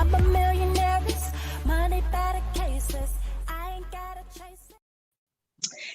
I'm a millionaire, money better cases. I ain't gotta chase it.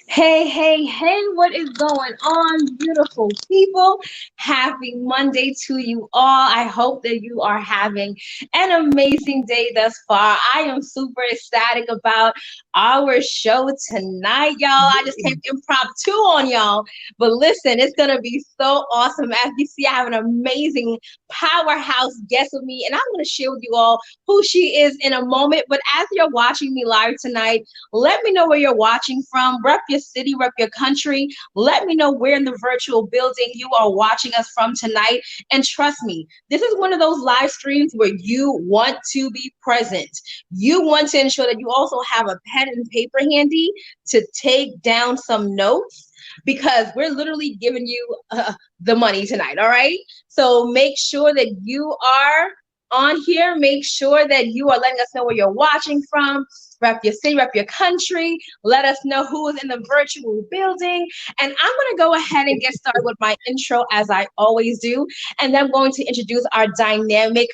Hey, what is going on, beautiful people? Happy Monday to you all. I hope that you are having an amazing day thus far. I am super ecstatic about our show tonight, y'all. I just came impromptu on y'all, but listen, it's going to be so awesome. As you see, I have an amazing powerhouse guest with me, and I'm going to share with you all who she is in a moment. But as you're watching me live tonight, let me know where you're watching from. Rep your city, rep your country. Let me know where in the virtual building you are watching us from tonight. And trust me, this is one of those live streams where you want to be present. You want to ensure that you also have a pen and paper handy to take down some notes, because we're literally giving you the money tonight. All right. So make sure that you are on here. Make sure that you are letting us know where you're watching from. Rep your city, rep your country. Let us know who is in the virtual building. And I'm going to go ahead and get started with my intro as I always do. And then I'm going to introduce our dynamic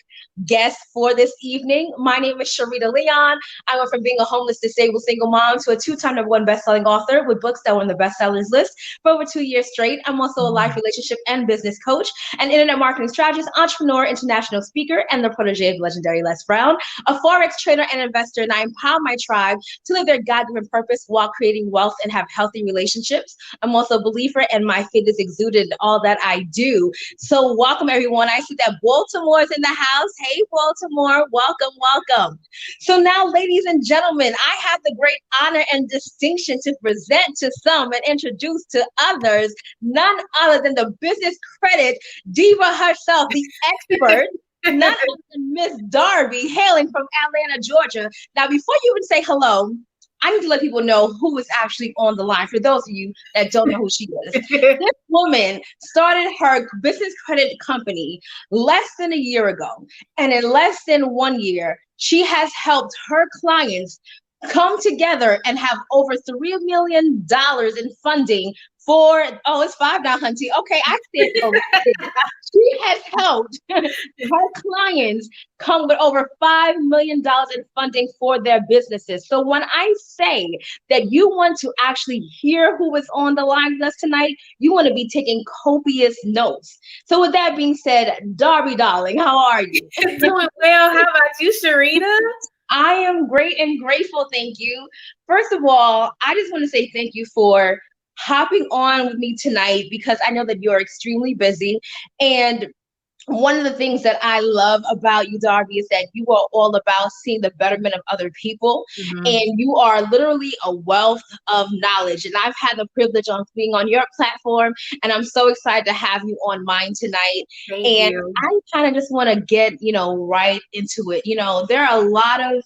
guest for this evening. My name is Sharita Leon. I went from being a homeless, disabled single mom to a two-time #1 best-selling author with books that were on the bestsellers list for over 2 years straight. I'm also a life, relationship, and business coach, an internet marketing strategist, entrepreneur, international speaker, and the protege of legendary Les Brown, a Forex trader and investor, and I empower my tribe to live their God-given purpose while creating wealth and have healthy relationships. I'm also a believer, and my faith is exuded in all that I do. So welcome, everyone. I see that Baltimore is in the house. Hey, Baltimore, welcome. So now, ladies and gentlemen, I have the great honor and distinction to present to some and introduce to others none other than the business credit diva herself, the expert, none other than Miss Darbi, hailing from Atlanta, Georgia. Now, before you even say hello, I need to let people know who is actually on the line. For those of you that don't know who she is, this woman started her business credit company less than a year ago. And in less than 1 year, she has helped her clients come together and have over $3 million in funding for, oh, it's five now, hunty. Okay, I stand corrected. She has helped her clients come with over $5 million in funding for their businesses. So when I say that you want to actually hear who is on the line with us tonight, you want to be taking copious notes. So with that being said, Darbi, darling, how are you? Doing well. How about you, Sharita? I am great and grateful. Thank you. First of all, I just want to say thank you for hopping on with me tonight, because I know that you're extremely busy. And one of the things that I love about you, Darbi, is that you are all about seeing the betterment of other people. Mm-hmm. And you are literally a wealth of knowledge. And I've had the privilege of being on your platform, and I'm so excited to have you on mine tonight. Thank And you. I kind of just want to get, right into it. There are a lot of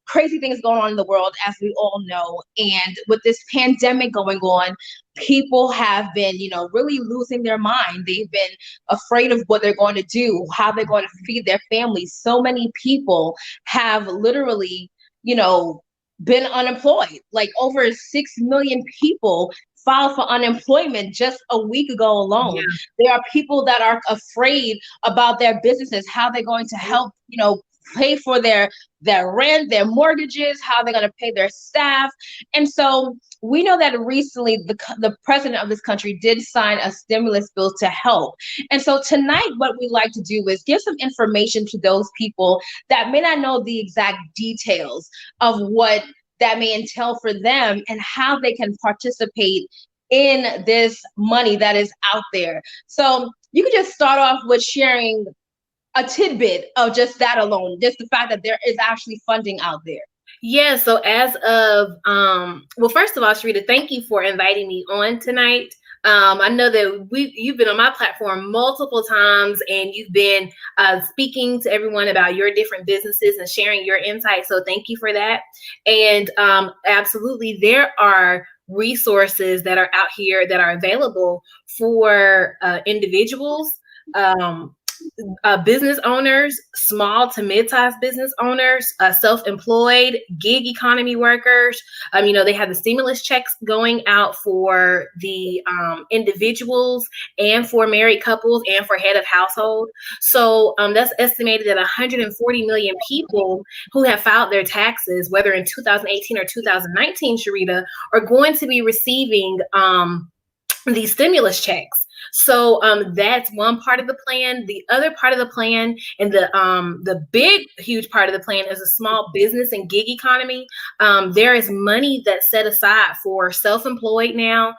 crazy things going on in the world, as we all know. And with this pandemic going on, people have been, really losing their mind. They've been afraid of what they're going to do, how they're going to feed their families. So many people have literally, been unemployed. Like over 6 million people filed for unemployment just a week ago alone. Yeah. There are people that are afraid about their businesses, how they're going to help, pay for their rent, their mortgages, how they're going to pay their staff. And so we know that recently the president of this country did sign a stimulus bill to help. And so tonight, what we like to do is give some information to those people that may not know the exact details of what that may entail for them and how they can participate in this money that is out there. So you could just start off with sharing a tidbit of just that alone, just the fact that there is actually funding out there. Yeah. So as of, well, first of all, Sharita, thank you for inviting me on tonight. I know that you've been on my platform multiple times, and you've been speaking to everyone about your different businesses and sharing your insights. So thank you for that. And absolutely, there are resources that are out here that are available for individuals business owners, small to mid-sized business owners, self-employed, gig economy workers. They have the stimulus checks going out for the individuals and for married couples and for head of household. So that's estimated that 140 million people who have filed their taxes, whether in 2018 or 2019, Sharita, are going to be receiving these stimulus checks. So that's one part of the plan. The other part of the plan, and the big, huge part of the plan, is a small business and gig economy. There is money that's set aside for self-employed now.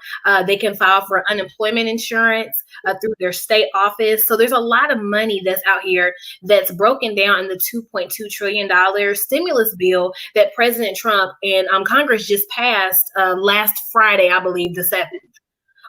They can file for unemployment insurance through their state office. So there's a lot of money that's out here that's broken down in the $2.2 trillion stimulus bill that President Trump and Congress just passed last Friday, I believe, the 7th.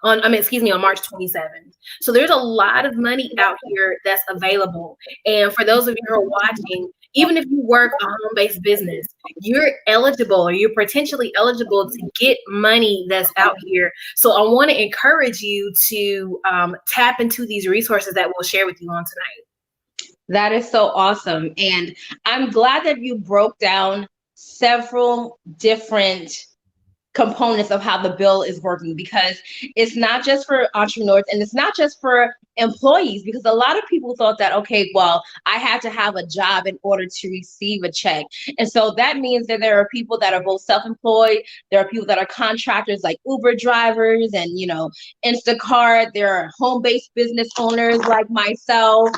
On March 27th. So there's a lot of money out here that's available. And for those of you who are watching, even if you work a home-based business, you're eligible, or you're potentially eligible to get money that's out here. So I want to encourage you to tap into these resources that we'll share with you on tonight. That is so awesome. And I'm glad that you broke down several different components of how the bill is working, because it's not just for entrepreneurs and it's not just for employees, because a lot of people thought that, okay, well, I had to have a job in order to receive a check. And so that means that there are people that are both self-employed, there are people that are contractors like Uber drivers and, Instacart, there are home-based business owners like myself,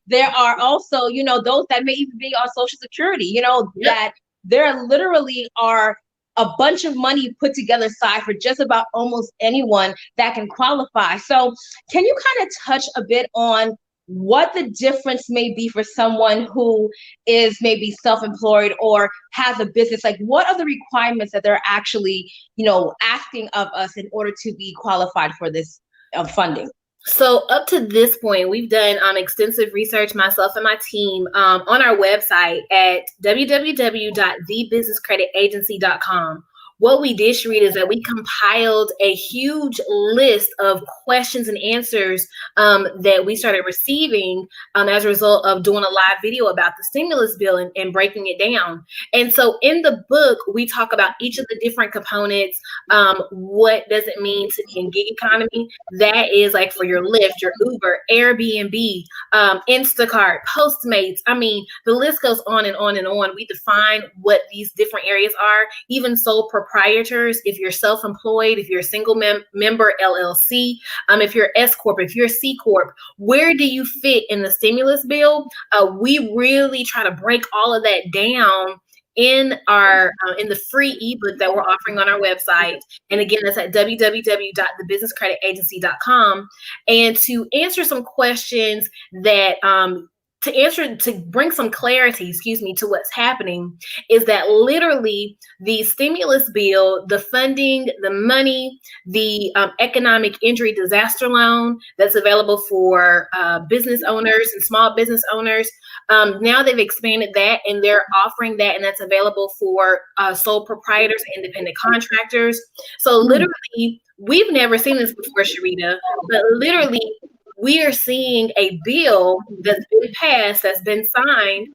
there are also, those that may even be on Social Security, that there literally are a bunch of money put together aside for just about almost anyone that can qualify. So can you kind of touch a bit on what the difference may be for someone who is maybe self-employed or has a business? Like, what are the requirements that they're actually, asking of us in order to be qualified for this funding? So up to this point, we've done extensive research, myself and my team, on our website at www.thebusinesscreditagency.com. What we did, Sharita, is that we compiled a huge list of questions and answers that we started receiving as a result of doing a live video about the stimulus bill and breaking it down. And so in the book, we talk about each of the different components. What does it mean to be in gig economy? That is like for your Lyft, your Uber, Airbnb, Instacart, Postmates. The list goes on and on and on. We define what these different areas are, even sole proprietors, if you're self-employed, if you're a single member LLC, if you're S Corp, if you're C Corp, where do you fit in the stimulus bill? We really try to break all of that down in our in the free ebook that we're offering on our website. And again, that's at www.thebusinesscreditagency.com. And to answer some questions that to bring some clarity, to what's happening, is that literally the stimulus bill, the funding, the money, the economic injury disaster loan that's available for business owners and small business owners, now they've expanded that and they're offering that, and that's available for sole proprietors, independent contractors. So literally, we've never seen this before, Sharita, but literally, we are seeing a bill that's been passed, that's been signed.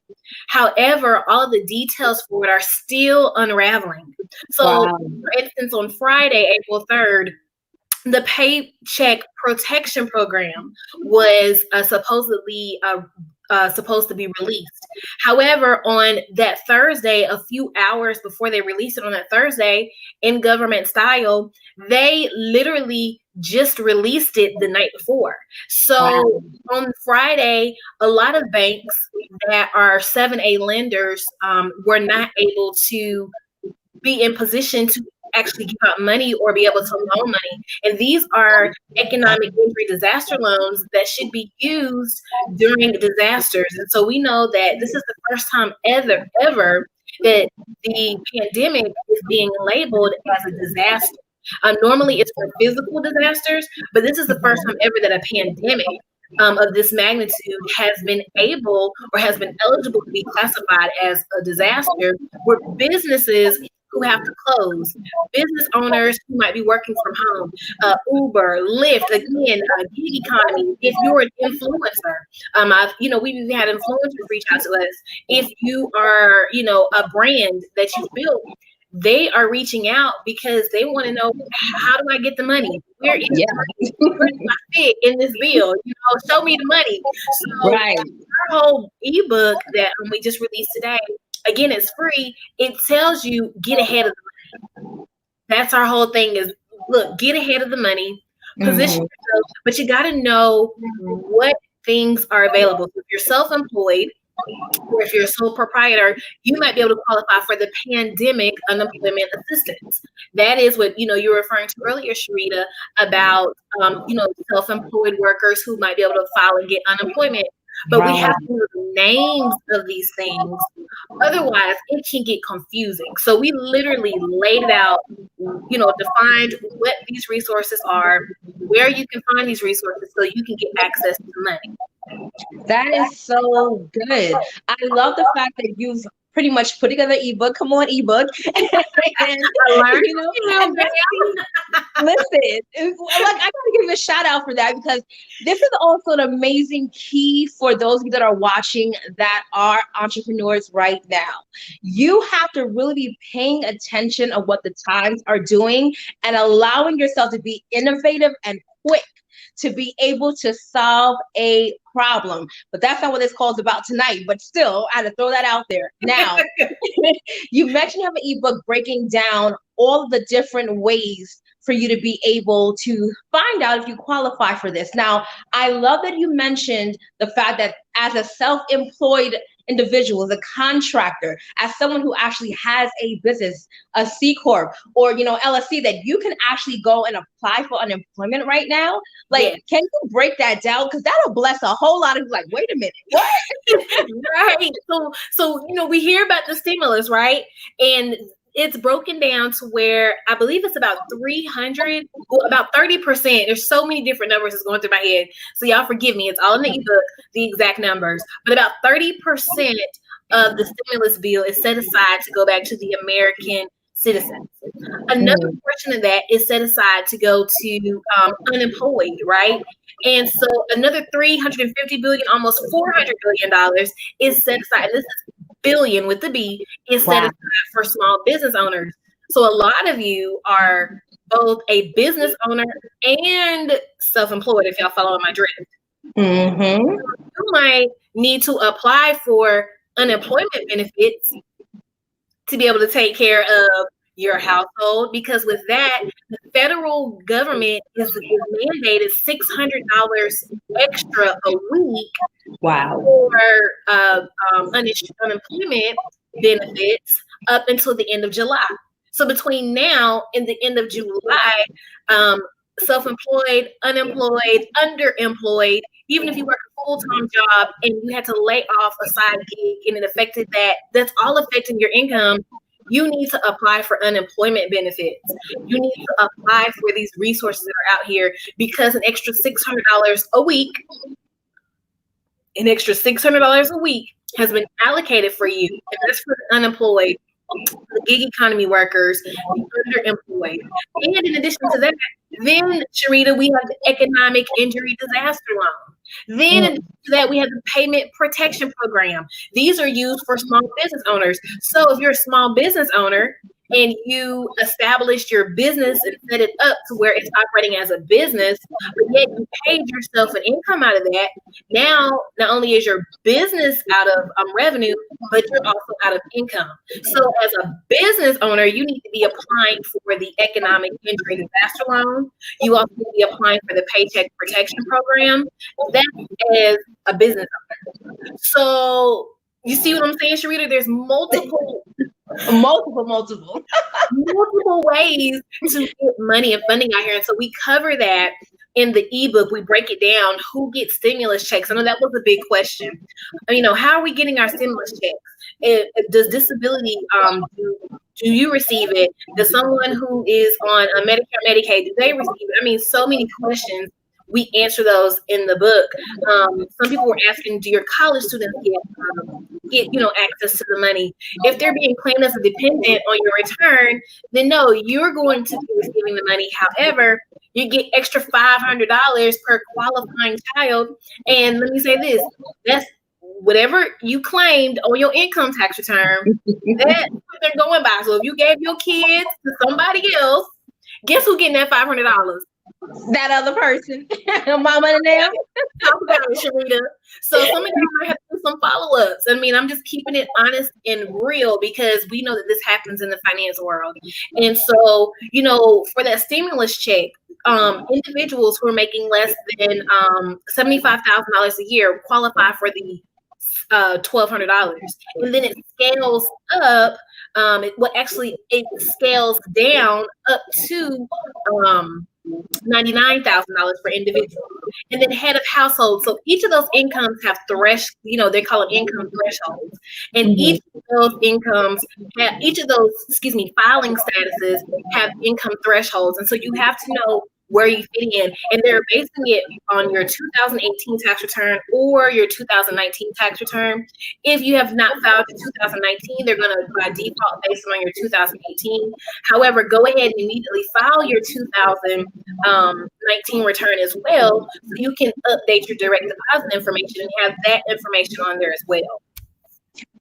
However, all the details for it are still unraveling. So, for instance, on Friday, April 3rd, the Paycheck Protection Program was supposedly supposed to be released. However, on that Thursday, a few hours before they released it on that Thursday, in government style, they literally just released it the night before. So on Friday, a lot of banks that are 7A lenders were not able to be in position to actually give out money or be able to loan money. And these are economic injury disaster loans that should be used during disasters. And so we know that this is the first time ever that the pandemic is being labeled as a disaster. Normally it's for physical disasters, but this is the first time ever that a pandemic of this magnitude has been able or has been eligible to be classified as a disaster, where businesses who have to close, business owners who might be working from home, Uber, Lyft, again, gig economy. If you're an influencer, we've even had influencers reach out to us. If you are, a brand that you've built, they are reaching out because they want to know, how do I get the money? Where is the money? Where do I fit in this bill? Show me the money. So Right. our whole ebook that we just released today, again, it's free. It tells you get ahead of the money. That's our whole thing is, look, get ahead of the money, position yourself, but you got to know what things are available. So if you're self-employed, or if you're a sole proprietor, you might be able to qualify for the pandemic unemployment assistance. That is what, you were referring to earlier, Sharita, about, self-employed workers who might be able to file and get unemployment. But we have to know the names of these things. Otherwise, it can get confusing. So we literally laid it out, defined what these resources are, where you can find these resources so you can get access to money. That is so good. I love the fact that you've pretty much put together ebook. Come on, ebook. and, listen, I gotta give you a shout out for that, because this is also an amazing key for those of you that are watching that are entrepreneurs right now. You have to really be paying attention of what the times are doing and allowing yourself to be innovative and quick to be able to solve a problem. But that's not what this call is about tonight. But still, I had to throw that out there. Now, you mentioned you have an ebook breaking down all of the different ways for you to be able to find out if you qualify for this. Now, I love that you mentioned the fact that as a self-employed individual, as a contractor, as someone who actually has a business, a C Corp, or LLC, that you can actually go and apply for unemployment right now. Can you break that down? Because that'll bless a whole lot of, like, wait a minute, what? Right. So we hear about the stimulus, right? And it's broken down to where I believe it's about 300, about 30%. There's so many different numbers that's going through my head. So y'all forgive me. It's all in the ebook, the exact numbers. But about 30% of the stimulus bill is set aside to go back to the American citizens. Another portion of that is set aside to go to unemployed, right? And so another $350 billion, almost $400 billion is set aside. This is billion with the B is set aside for small business owners. So a lot of you are both a business owner and self-employed, if y'all follow my drift. You might need to apply for unemployment benefits to be able to take care of your household, because with that, the federal government is mandated $600 extra a week for unemployment benefits up until the end of July. So between now and the end of July, self-employed, unemployed, underemployed, even if you work a full-time job and you had to lay off a side gig and it affected that's all affecting your income. You need to apply for unemployment benefits. You need to apply for these resources that are out here, because an extra $600 a week has been allocated for you. And that's for the unemployed, the gig economy workers, the underemployed. And in addition to that, then, Sharita, we have the economic injury disaster loan. Then in addition to that, we have the payment protection program. These are used for small business owners. So if you're a small business owner and you established your business and set it up to where it's operating as a business, but yet you paid yourself an income out of that, now not only is your business out of revenue, but you're also out of income. So as a business owner, you need to be applying for the economic injury disaster loan. You also need to be applying for the paycheck protection program. That is a business owner. So you see what I'm saying, Sharita? There's multiple ways to get money and funding out here. And so we cover that in the ebook. We break it down. Who gets stimulus checks? I know that was a big question. How are we getting our stimulus checks? Does disability, do you receive it? Does someone who is on a Medicare, Medicaid, do they receive it? So many questions. We answer those in the book. Some people were asking, do your college students get, access to the money. If they're being claimed as a dependent on your return, then no, you're going to be receiving the money. However, you get extra $500 per qualifying child. And let me say this, that's whatever you claimed on your income tax return, that's what they're going by. So if you gave your kids to somebody else, guess who's getting that $500? That other person, mama and them. Talk about it, Sharita. So some of you might have to do some follow-ups. I mean, I'm just keeping it honest and real because we know that this happens in the finance world. And so, for that stimulus check, individuals who are making less than $75,000 a year qualify for the $1,200, and then it scales up. It scales down up to $99,000 for individuals, and then head of household. So each of those incomes have they call them income thresholds, and each of those filing statuses have income thresholds, and so you have to know where you fit in, and they're basing it on your 2018 tax return or your 2019 tax return. If you have not filed your 2019, they're going to by default based on your 2018. However, go ahead and immediately file your 2019 return as well, so you can update your direct deposit information and have that information on there as well.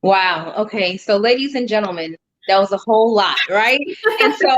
Wow. Okay. So, ladies and gentlemen, that was a whole lot, right? And so,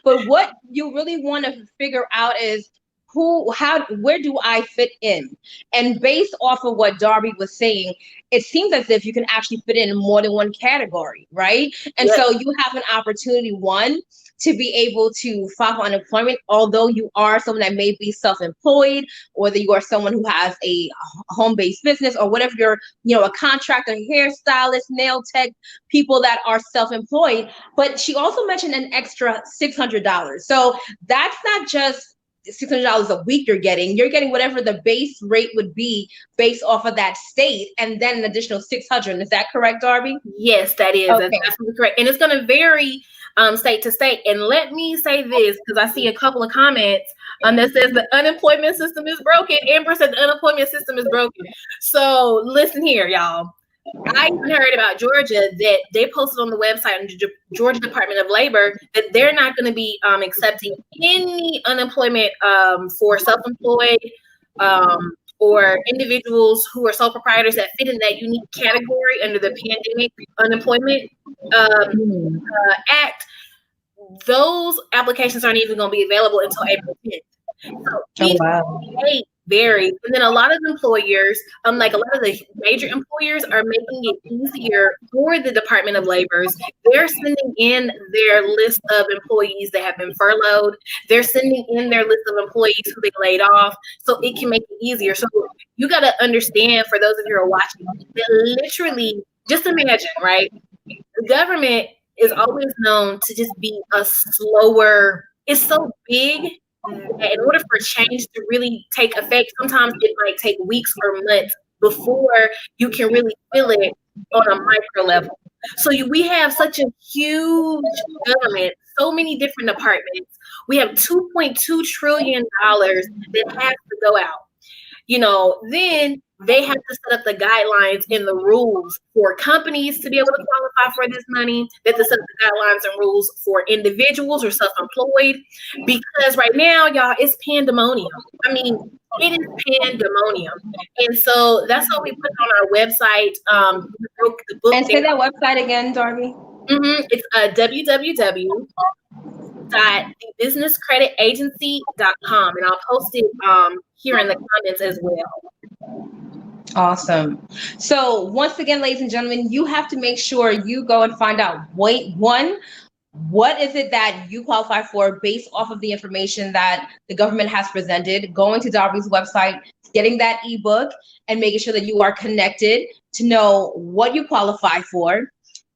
but what you really want to figure out is where do I fit in? And based off of what Darbi was saying, it seems as if you can actually fit in more than one category, right? And so you have an opportunity, one, to be able to file for unemployment, although you are someone that may be self-employed, or that you are someone who has a home-based business, or whatever you're, a contractor, hairstylist, nail tech, people that are self-employed. But she also mentioned an extra $600. So that's not just $600 a week you're getting whatever the base rate would be based off of that state, and then an additional $600. Is that correct, Darbi? Yes, that is. Okay. That's absolutely correct. And it's going to vary state to state. And let me say this, because I see a couple of comments that says the unemployment system is broken. Amber said the unemployment system is broken. So listen here, y'all. I even heard about Georgia that they posted on the website on the Georgia Department of Labor that they're not going to be accepting any unemployment for self-employed or individuals who are sole proprietors that fit in that unique category under the Pandemic Unemployment Act. Those applications aren't even going to be available until April 10th. So each state varies. And then a lot of employers, like a lot of the major employers, are making it easier for the Department of Labor. They're sending in their list of employees that have been furloughed. They're sending in their list of employees who they laid off, so it can make it easier. So you got to understand, for those of you who are watching, that literally, just imagine, right? The government is always known to just be a slower, it's so big that in order for change to really take effect, sometimes it might take weeks or months before you can really feel it on a micro level. So we have such a huge government, so many different departments. We have $2.2 trillion that has to go out. Then they have to set up the guidelines and the rules for companies to be able to qualify for this money. They have to set up the guidelines and rules for individuals or self-employed, because right now, y'all, it's pandemonium. I mean, it is pandemonium. And so that's what we put on our website. And say that website again, Darbi. It's www.thebusinesscreditagency.com, and I'll post it here in the comments as well. Awesome. So once again, ladies and gentlemen, you have to make sure you go and find out, what is it that you qualify for based off of the information that the government has presented, going to Darbi's website, getting that ebook, and making sure that you are connected to know what you qualify for,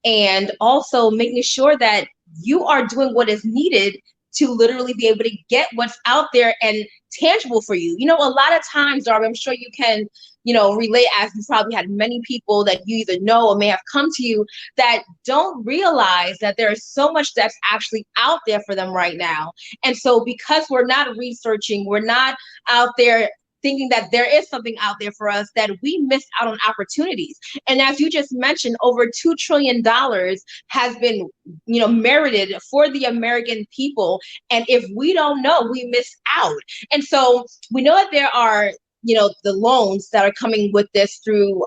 and also making sure that you are doing what is needed to literally be able to get what's out there and tangible for you. A lot of times, Darbi, I'm sure you can, relate, as you probably had many people that you either know or may have come to you that don't realize that there is so much that's actually out there for them right now. And so because we're not researching, we're not out there thinking that there is something out there for us, that we missed out on opportunities. And as you just mentioned, over $2 trillion has been, merited for the American people. And if we don't know, we miss out. And so we know that there are, the loans that are coming with this through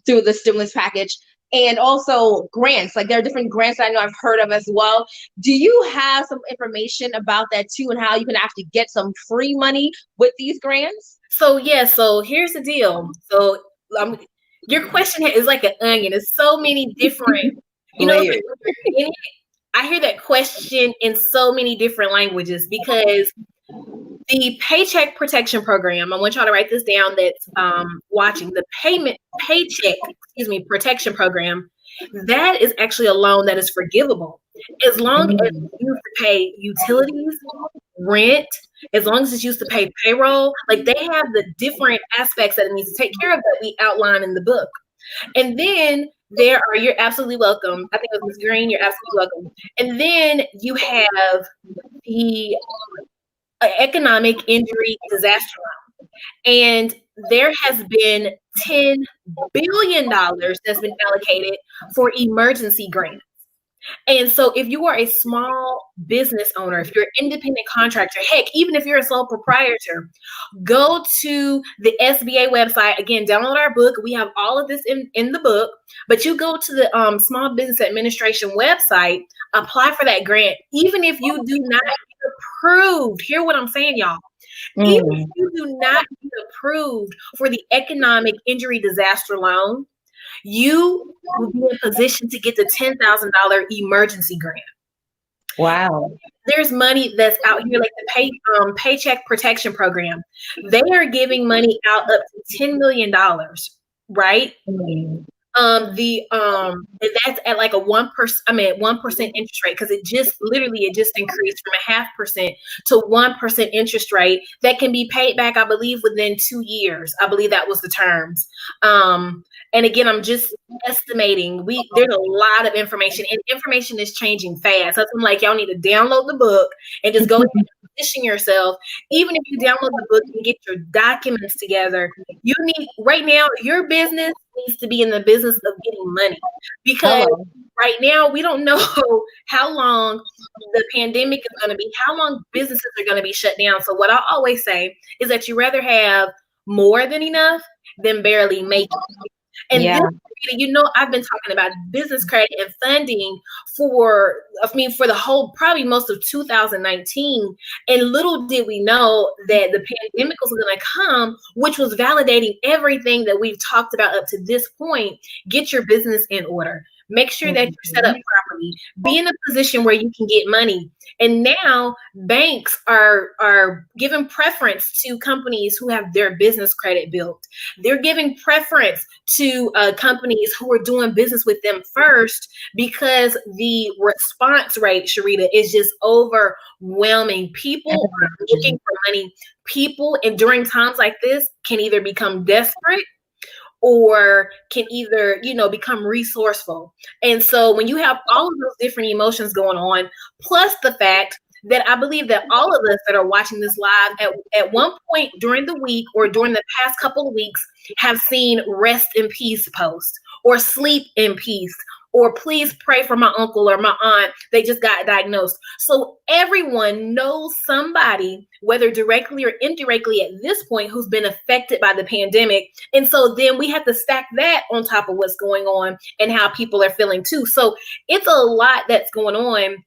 the stimulus package, and also grants. Like there are different grants that I know I've heard of as well. Do you have some information about that too, and how you can actually get some free money with these grants? So here's the deal. So your question is like an onion. There's so many different, Layers. I hear that question in so many different languages, because the Paycheck Protection Program, I want y'all to write this down that's watching, the Paycheck Protection Program, that is actually a loan that is forgivable. As long as it's used to pay utilities, rent, as long as it's used to pay payroll, like they have the different aspects that it needs to take care of that we outline in the book. And then you're absolutely welcome. I think it was Ms. Green, you're absolutely welcome. And then you have the economic injury disaster loan. And there has been $10 billion that's been allocated for emergency grants. And so if you are a small business owner, if you're an independent contractor, heck, even if you're a sole proprietor, go to the SBA website. Again, download our book. We have all of this in the book, but you go to the Small Business Administration website, apply for that grant. Even if you do not get approved, hear what I'm saying, y'all. Even if you do not get approved for the economic injury disaster loan, you will be in position to get the $10,000 emergency grant. Wow. There's money that's out here, like the Paycheck Protection Program. They are giving money out up to $10 million, right? And that's at like a 1% interest rate, because it just increased from 0.5% to 1% interest rate that can be paid back, I believe, within 2 years. I believe that was the terms. And again, I'm just estimating. There's a lot of information, and information is changing fast. So I'm like, y'all need to download the book and just go ahead and position yourself. Even if you download the book and get your documents together, right now, your business needs to be in the business of getting money, because right now we don't know how long the pandemic is going to be, how long businesses are going to be shut down. So what I always say is that you rather have more than enough than barely make it. And I've been talking about business credit and funding for the whole, probably most of 2019. And little did we know that the pandemic was going to come, which was validating everything that we've talked about up to this point. Get your business in order. Make sure that you're set up properly. Be in a position where you can get money. And now banks are giving preference to companies who have their business credit built. They're giving preference to companies who are doing business with them first, because the response rate, Sharita, is just overwhelming. People are looking for money. People, and during times like this, can either become desperate or can either, become resourceful. And so when you have all of those different emotions going on, plus the fact that I believe that all of us that are watching this live at one point during the week or during the past couple of weeks have seen rest in peace posts, or sleep in peace, or please pray for my uncle or my aunt, they just got diagnosed. So everyone knows somebody, whether directly or indirectly at this point, who's been affected by the pandemic. And so then we have to stack that on top of what's going on and how people are feeling too. So it's a lot that's going on.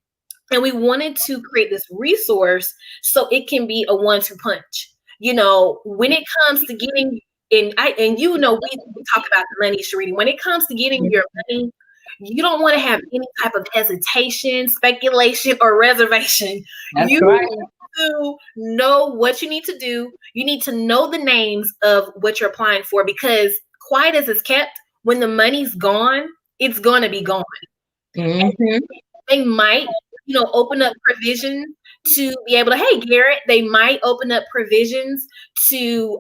And we wanted to create this resource so it can be a 1-2 punch. When it comes to getting, we talk about the money, Sharita. When it comes to getting your money, you don't want to have any type of hesitation, speculation, or reservation. That's you right. need to know what you need to do. You need to know the names of what you're applying for, because quiet as it's kept, when the money's gone, it's going to be gone. Mm-hmm. They might, open up provisions to be able to, hey, Garrett, they might open up provisions to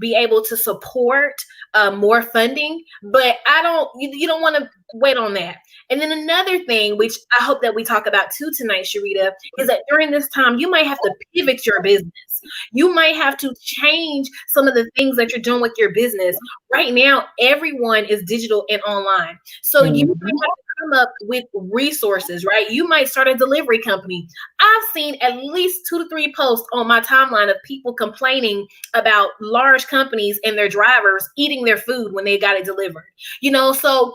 be able to support more funding, but you don't want to wait on that. And then another thing, which I hope that we talk about too tonight, Sharita, is that during this time, you might have to pivot your business. You might have to change some of the things that you're doing with your business. Right now, everyone is digital and online. So you might have to come up with resources, right? You might start a delivery company. I've seen at least 2 to 3 posts on my timeline of people complaining about large companies and their drivers eating their food when they got it delivered. So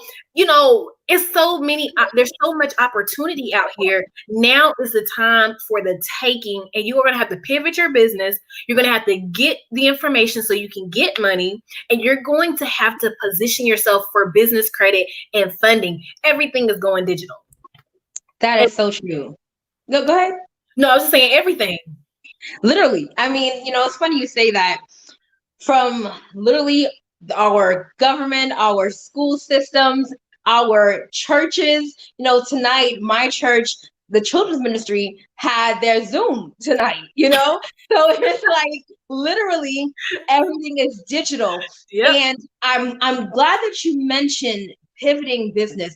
it's so many, there's so much opportunity out here. Now is the time for the taking, and you are going to have to pivot your business. You're going to have to get the information so you can get money, and you're going to have to position yourself for business credit and funding. Everything is going digital. That is so true. No, go ahead. No, I was just saying everything. Literally. I mean, it's funny you say that. From literally our government, our school systems, our churches. Tonight, my church, the children's ministry, had their Zoom tonight, So it's like literally everything is digital. Yep. And I'm glad that you mentioned pivoting business.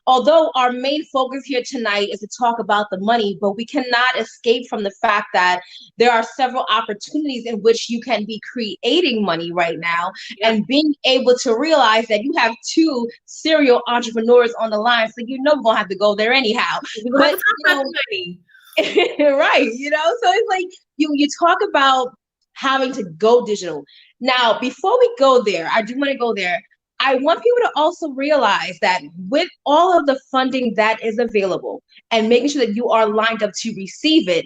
Although our main focus here tonight is to talk about the money, but we cannot escape from the fact that there are several opportunities in which you can be creating money right now, and being able to realize that you have 2 serial entrepreneurs on the line. So we're gonna have to go there anyhow. But money. Right, so it's like you talk about having to go digital. Now, before we go there, I do want to go there. I want people to also realize that with all of the funding that is available and making sure that you are lined up to receive it,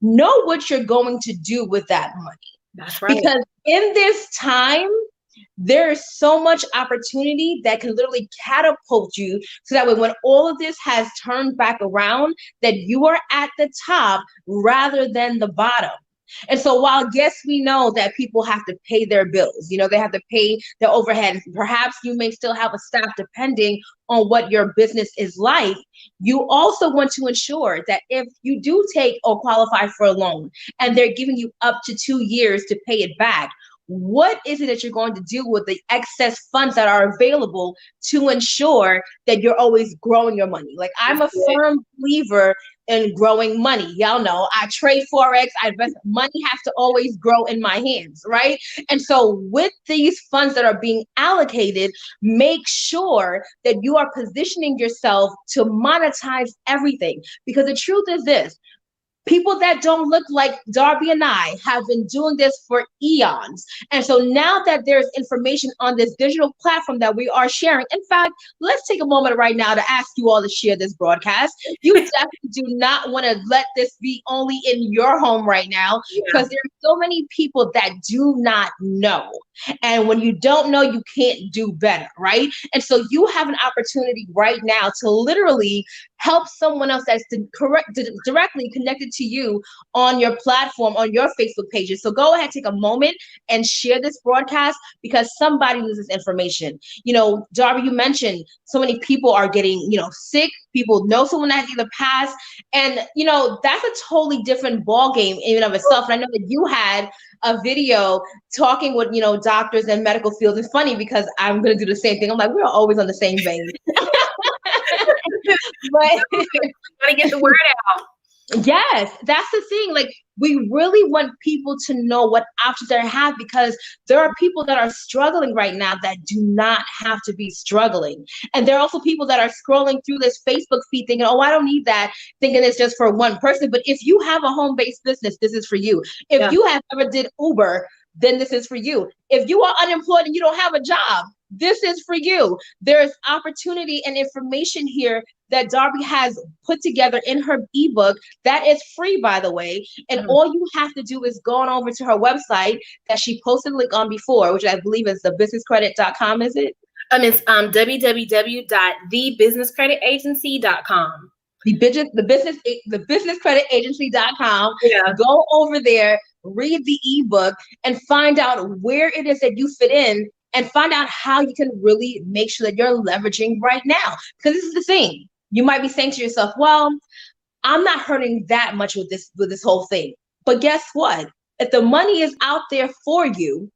know what you're going to do with that money. That's right. Because in this time, there is so much opportunity that can literally catapult you so that when all of this has turned back around, that you are at the top rather than the bottom. And so while, yes, we know that people have to pay their bills, they have to pay their overhead. Perhaps you may still have a staff depending on what your business is like. You also want to ensure that if you do take or qualify for a loan and they're giving you up to 2 years to pay it back, what is it that you're going to do with the excess funds that are available to ensure that you're always growing your money? Like, I'm a firm believer in growing money. Y'all know I trade Forex, I invest. Money has to always grow in my hands, right? And so with these funds that are being allocated, make sure that you are positioning yourself to monetize everything. Because the truth is this: people that don't look like Darbi and I have been doing this for eons. And so now that there's information on this digital platform that we are sharing, in fact, let's take a moment right now to ask you all to share this broadcast. You definitely do not want to let this be only in your home right now, because there are so many people that do not know. And when you don't know, you can't do better, right? And so you have an opportunity right now to literally help someone else that's directly connected to you on your platform, on your Facebook pages. So go ahead, take a moment and share this broadcast, because somebody needs this information. Darbi, you mentioned so many people are getting, sick. People know someone that has either passed, and that's a totally different ball game in and of itself. And I know that you had a video talking with doctors and medical fields. It's funny because I'm gonna do the same thing. I'm like, we're always on the same vein. But gotta get the word out. Yes, that's the thing. Like, we really want people to know what options they have, because there are people that are struggling right now that do not have to be struggling. And there are also people that are scrolling through this Facebook feed thinking, oh, I don't need that, thinking it's just for one person. But if you have a home-based business, this is for you. If you have ever did Uber, then this is for you. If you are unemployed and you don't have a job, this is for you. There's opportunity and information here that Darbi has put together in her ebook that is free, by the way. And all you have to do is go on over to her website that she posted a link on before, which I believe is thebusinesscredit.com, is it? It's www.thebusinesscreditagency.com. The businesscreditagency.com. Yeah. Go over there, read the ebook, and find out where it is that you fit in, and find out how you can really make sure that you're leveraging right now. Because this is the thing. You might be saying to yourself, well, I'm not hurting that much with this whole thing. But guess what? If the money is out there for you,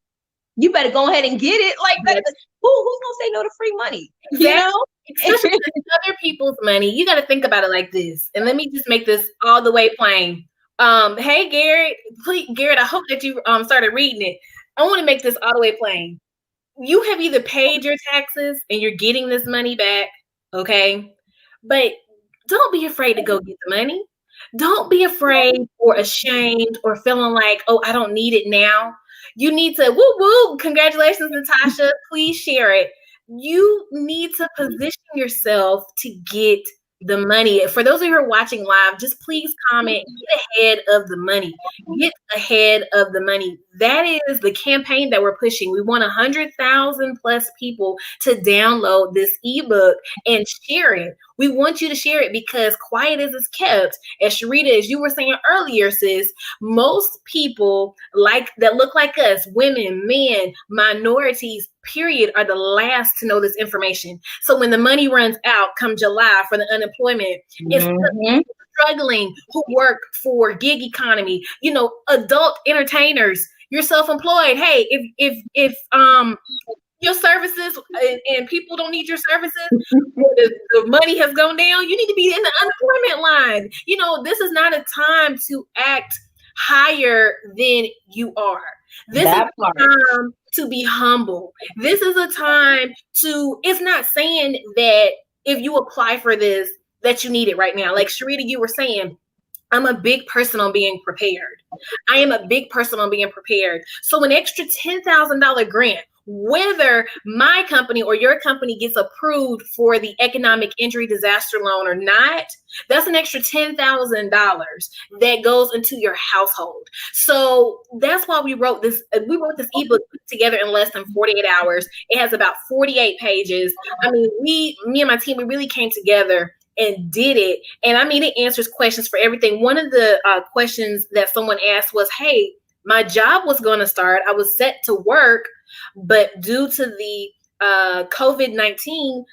you better go ahead and get it. Like, Yes. who's gonna say no to free money? Exactly. You know? Especially if it's other people's money. You got to think about it like this. And let me just make this all the way plain. Hey Garrett, please, Garrett, I hope that you started reading it. I want to make this all the way plain. You have either paid your taxes and you're getting this money back, okay? But don't be afraid to go get the money. Don't be afraid or ashamed or feeling like, oh, I don't need it now. You need to, woo woo, congratulations, Natasha. Please share it. You need to position yourself to get the money. For those of you who are watching live, just please comment, get ahead of the money. Get ahead of the money. That is the campaign that we're pushing. We want 100,000 plus people to download this ebook and share it. We want you to share it because quiet as it's kept. As Sharita, as you were saying earlier, sis, most people that look like us, women, men, minorities, period, are the last to know this information. So when the money runs out come July for the unemployment, it's the people struggling who work for gig economy, adult entertainers, you're self-employed. Hey, if your services and people don't need your services, the money has gone down, you need to be in the unemployment line. This is not a time to act higher than you are. This is a time to be humble. This is a time it's not saying that if you apply for this, that you need it right now. Like Sharita, you were saying, I'm a big person on being prepared. I am a big person on being prepared. So an extra $10,000 grant, whether my company or your company gets approved for the economic injury disaster loan or not, that's an extra $10,000 that goes into your household. So that's why we wrote this. We wrote this ebook together in less than 48 hours. It has about 48 pages. I mean, me and my team, we really came together and did it. And I mean, it answers questions for everything. One of the questions that someone asked was, hey, my job was going to start. I was set to work, but due to the COVID-19,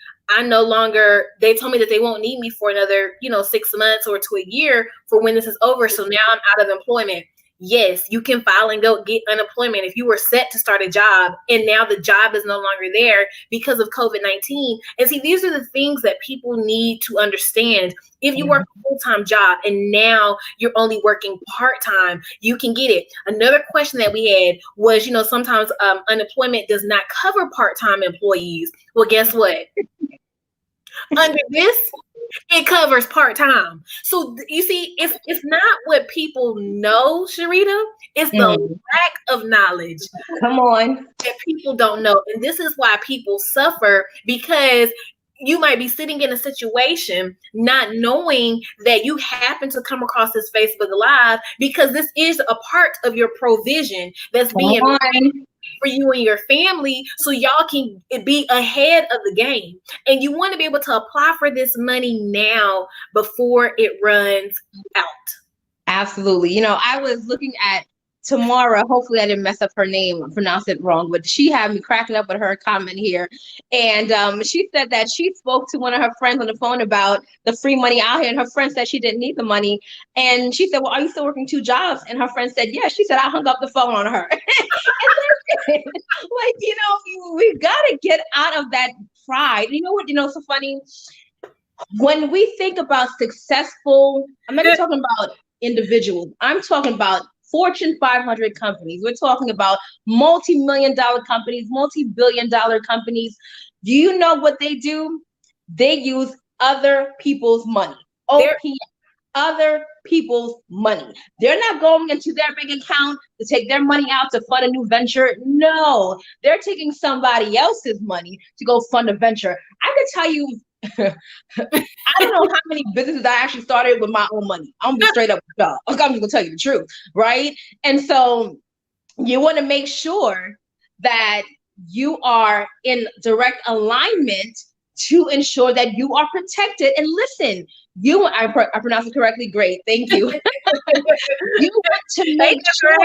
they told me that they won't need me for another, 6 months or to a year for when this is over. So now I'm out of employment. Yes, you can file and go get unemployment if you were set to start a job and now the job is no longer there because of COVID-19. And see, these are the things that people need to understand. If you work a full-time job and now you're only working part-time, you can get it. Another question that we had was, sometimes unemployment does not cover part-time employees. Well, guess what? Under this, it covers part-time. So you see, it's not what people know, Sharita. It's the lack of knowledge. Come on. That people don't know. And this is why people suffer, because you might be sitting in a situation not knowing that you happen to come across this Facebook Live, because this is a part of your provision that's being made for you and your family, so y'all can be ahead of the game. And you want to be able to apply for this money now before it runs out. Absolutely. I was looking at Tamara, hopefully I didn't mess up her name, pronounce it wrong, but she had me cracking up with her comment here. And she said that she spoke to one of her friends on the phone about the free money out here, and her friend said she didn't need the money. And she said, well, are you still working 2 jobs? And her friend said, yeah. She said, I hung up the phone on her. We've got to get out of that pride. You know what, so funny? When we think about successful, I'm not talking about individuals. I'm talking about Fortune 500 companies. We're talking about multi-million-dollar companies, multi-billion-dollar companies. Do you know what they do? They use other people's money. OPM, other people's money. They're not going into their bank account to take their money out to fund a new venture. No, they're taking somebody else's money to go fund a venture. I can tell you, I don't know how many businesses I actually started with my own money. I'm gonna be straight up with y'all. I'm just gonna tell you the truth, right? And so you want to make sure that you are in direct alignment to ensure that you are protected. And listen, I pronounced it correctly. Great, thank you. You want to make sure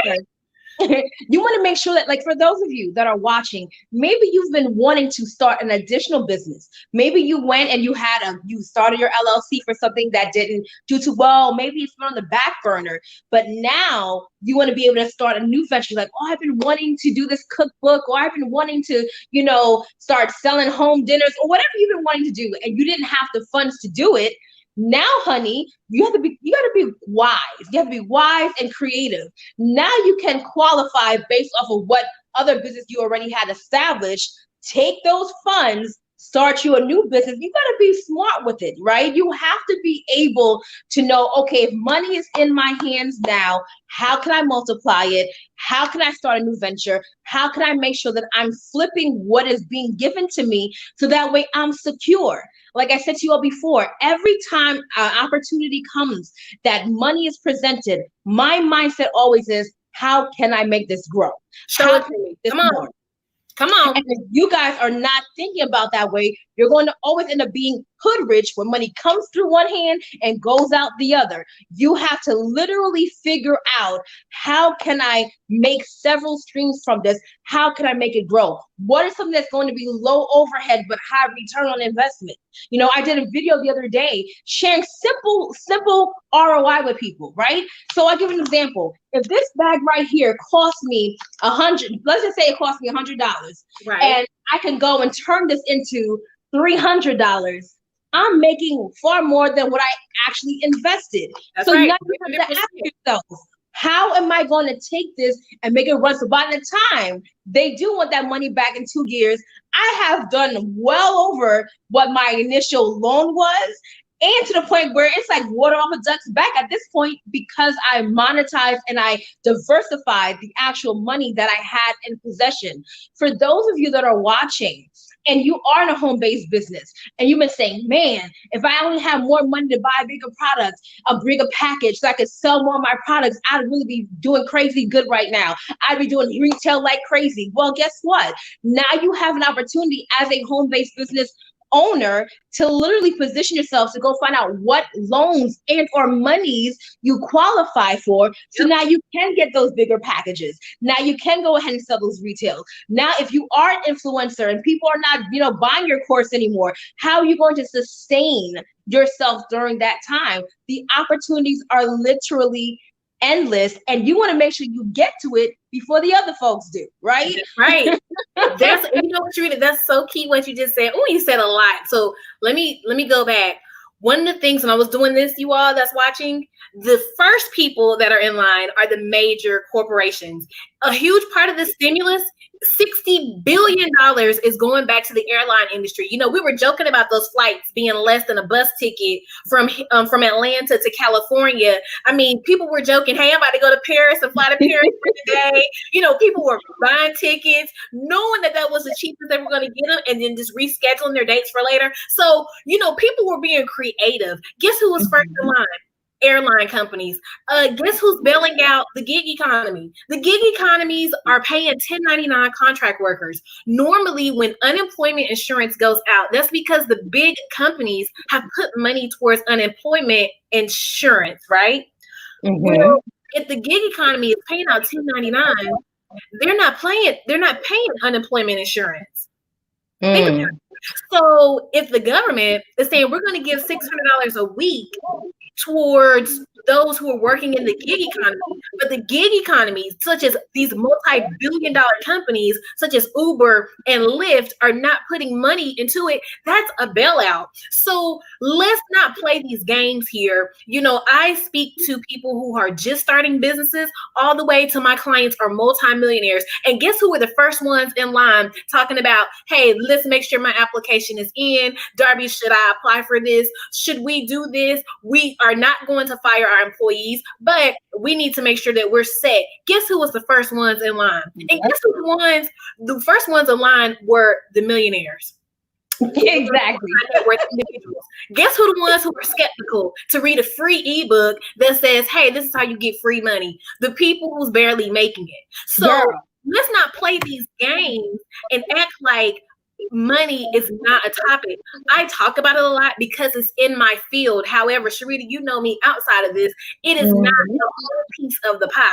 You want to make sure that, like, for those of you that are watching, maybe you've been wanting to start an additional business. Maybe you went and you started your LLC for something that didn't do too well. Maybe it's been on the back burner, but now you want to be able to start a new venture. Like, oh, I've been wanting to do this cookbook, or I've been wanting to, start selling home dinners, or whatever you've been wanting to do, and you didn't have the funds to do it. Now, honey, you gotta be wise. You have to be wise and creative. Now you can qualify based off of what other business you already had established. Take those funds, start you a new business. You gotta be smart with it, right? You have to be able to know, okay, if money is in my hands now, how can I multiply it? How can I start a new venture? How can I make sure that I'm flipping what is being given to me so that way I'm secure? Like I said to you all before, every time an opportunity comes that money is presented, my mindset always is, how can I make this grow? How can I make this more? Come on. And if you guys are not thinking about that way, you're going to always end up being hood rich when money comes through one hand and goes out the other. You have to literally figure out, how can I make several streams from this? How can I make it grow? What is something that's going to be low overhead but high return on investment? I did a video the other day sharing simple ROI with people, right? So I'll give an example. If this bag right here cost me $100, let's just say it cost me $100, right, and I can go and turn this into $300, I'm making far more than what I actually invested. That's so right. now you have to ask yourself, how am I going to take this and make it run? So by the time they do want that money back in 2 years, I have done well over what my initial loan was, and to the point where it's like water off a duck's back at this point, because I monetized and I diversified the actual money that I had in possession. For those of you that are watching, and you are in a home-based business, and you've been saying, man, if I only have more money to buy bigger products, a bigger package, so I could sell more of my products, I'd really be doing crazy good right now. I'd be doing retail like crazy. Well, guess what? Now you have an opportunity as a home-based business owner to literally position yourself to go find out what loans and or monies you qualify for. So now you can get those bigger packages. Now you can go ahead and sell those retails. Now, if you are an influencer and people are not, buying your course anymore, how are you going to sustain yourself during that time? The opportunities are literally endless, and you want to make sure you get to it before the other folks do, right? Right. Sharita, that's so key what you just said. Oh, you said a lot. So let me go back. One of the things when I was doing this, you all that's watching, the first people that are in line are the major corporations. A huge part of the stimulus, $60 billion is going back to the airline industry. We were joking about those flights being less than a bus ticket from Atlanta to California. I mean, people were joking, hey, I'm about to go to Paris and fly to Paris for the day. People were buying tickets, knowing that was the cheapest they were going to get them, and then just rescheduling their dates for later. So, people were being creative. Guess who was first in line? Airline companies. Guess who's bailing out the gig economy? The gig economies are paying 1099 contract workers. Normally, when unemployment insurance goes out, that's because the big companies have put money towards unemployment insurance, right? Mm-hmm. Well, if the gig economy is paying out 1099, they're not paying unemployment insurance. So if the government is saying we're going to give $600 a week towards those who are working in the gig economy, but the gig economies, such as these multi-billion-dollar companies, such as Uber and Lyft, are not putting money into it, that's a bailout. So let's not play these games here. I speak to people who are just starting businesses, all the way to my clients are multi-millionaires. And guess who were the first ones in line talking about, hey, let's make sure my application is in. Darbi, should I apply for this? Should we do this? We are not going to fire our employees, but we need to make sure that we're set. Guess who was the first ones in line? And guess who the first ones in line were the millionaires. Exactly. Guess who the ones who are skeptical to read a free ebook that says, hey, this is how you get free money? The people who's barely making it. So let's not play these games and act like money is not a topic. I talk about it a lot because it's in my field. However, Sharita, you know me outside of this. It is not Mhm. the whole piece of the pie.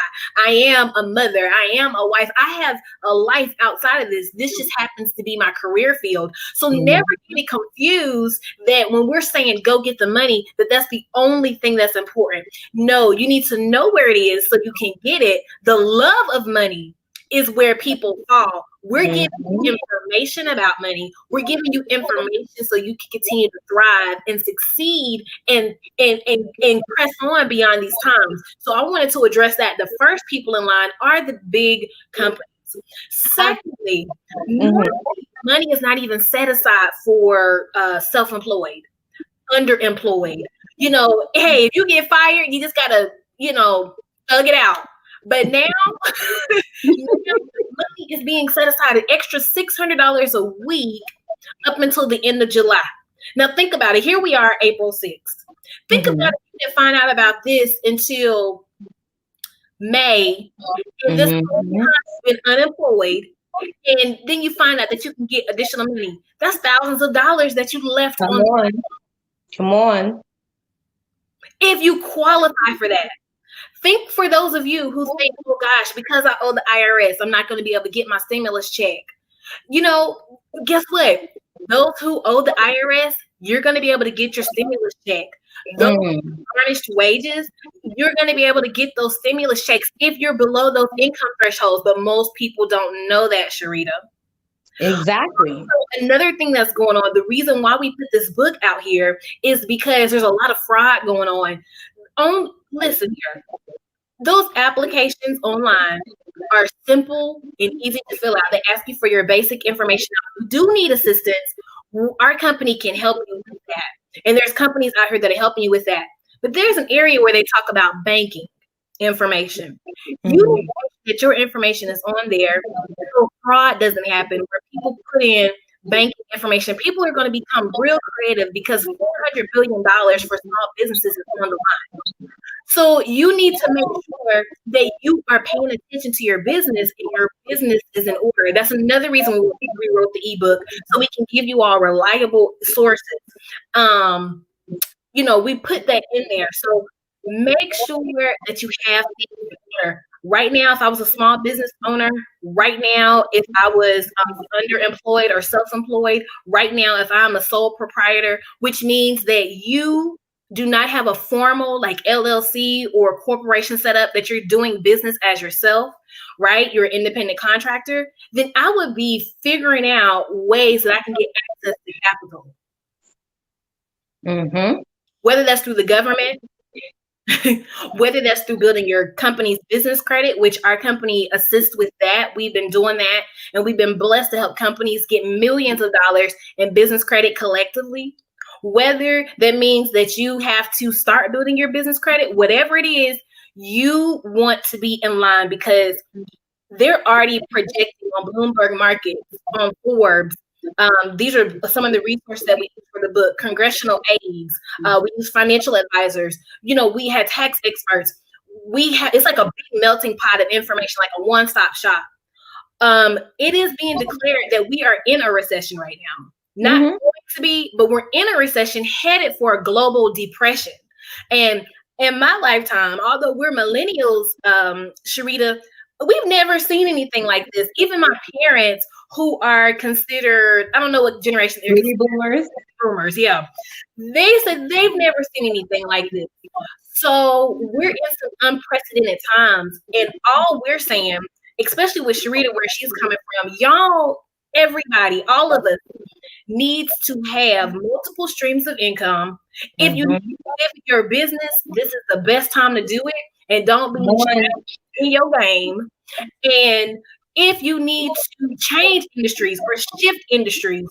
I am a mother. I am a wife. I have a life outside of this. This just happens to be my career field. So never get it confused that when we're saying go get the money, that's the only thing that's important. No, you need to know where it is so you can get it. The love of money is where people fall. We're giving you information about money. We're giving you information so you can continue to thrive and succeed and press on beyond these times. So I wanted to address that. The first people in line are the big companies. Secondly, money is not even set aside for self-employed, underemployed. You know, hey, if you get fired, you just gotta, thug it out. But now, money is being set aside an extra $600 a week up until the end of July. Now think about it. Here we are, April 6th. Think about it. You didn't find out about this until May. And this whole time you've been unemployed. And then you find out that you can get additional money. That's thousands of dollars that you left on. Come on. If you qualify for that. Think for those of you who think, oh gosh, because I owe the IRS, I'm not going to be able to get my stimulus check. Guess what? Those who owe the IRS, you're going to be able to get your stimulus check. Those garnished wages, you're going to be able to get those stimulus checks if you're below those income thresholds. But most people don't know that, Sharita. Exactly. So another thing that's going on, the reason why we put this book out here is because there's a lot of fraud going on. Listen here. Those applications online are simple and easy to fill out. They ask you for your basic information. If you do need assistance, our company can help you with that. And there's companies out here that are helping you with that. But there's an area where they talk about banking information. You know that your information is on there so fraud doesn't happen, where people put in banking information. People are going to become real creative because $400 billion for small businesses is on the line. So you need to make sure that you are paying attention to your business and your business is in order. That's another reason we wrote the ebook, so we can give you all reliable sources. We put that in there. So make sure that you have things in order. Right now, if I was a small business owner, right now, if I was underemployed or self-employed, right now, if I'm a sole proprietor, which means that you do not have a formal like LLC or corporation set up, that you're doing business as yourself, right? You're an independent contractor, then I would be figuring out ways that I can get access to capital. Whether that's through the government, whether that's through building your company's business credit, which our company assists with that. We've been doing that, and we've been blessed to help companies get millions of dollars in business credit collectively. Whether that means that you have to start building your business credit, whatever it is, you want to be in line, because they're already projecting on Bloomberg Markets, on Forbes. These are some of the resources that we use for the book. Congressional aides. We use financial advisors. We had tax experts. It's like a big melting pot of information, like a one-stop shop. It is being declared that we are in a recession right now. Not going to be, but we're in a recession headed for a global depression. And in my lifetime, although we're millennials, Sharita, we've never seen anything like this. Even my parents, who are considered, I don't know what generation they're boomers. Boomers, yeah. They said they've never seen anything like this. So we're in some unprecedented times. And all we're saying, especially with Sharita, where she's coming from, y'all, everybody, all of us needs to have multiple streams of income. If you live your business, this is the best time to do it. And don't be in your game. And if you need to change industries or shift industries,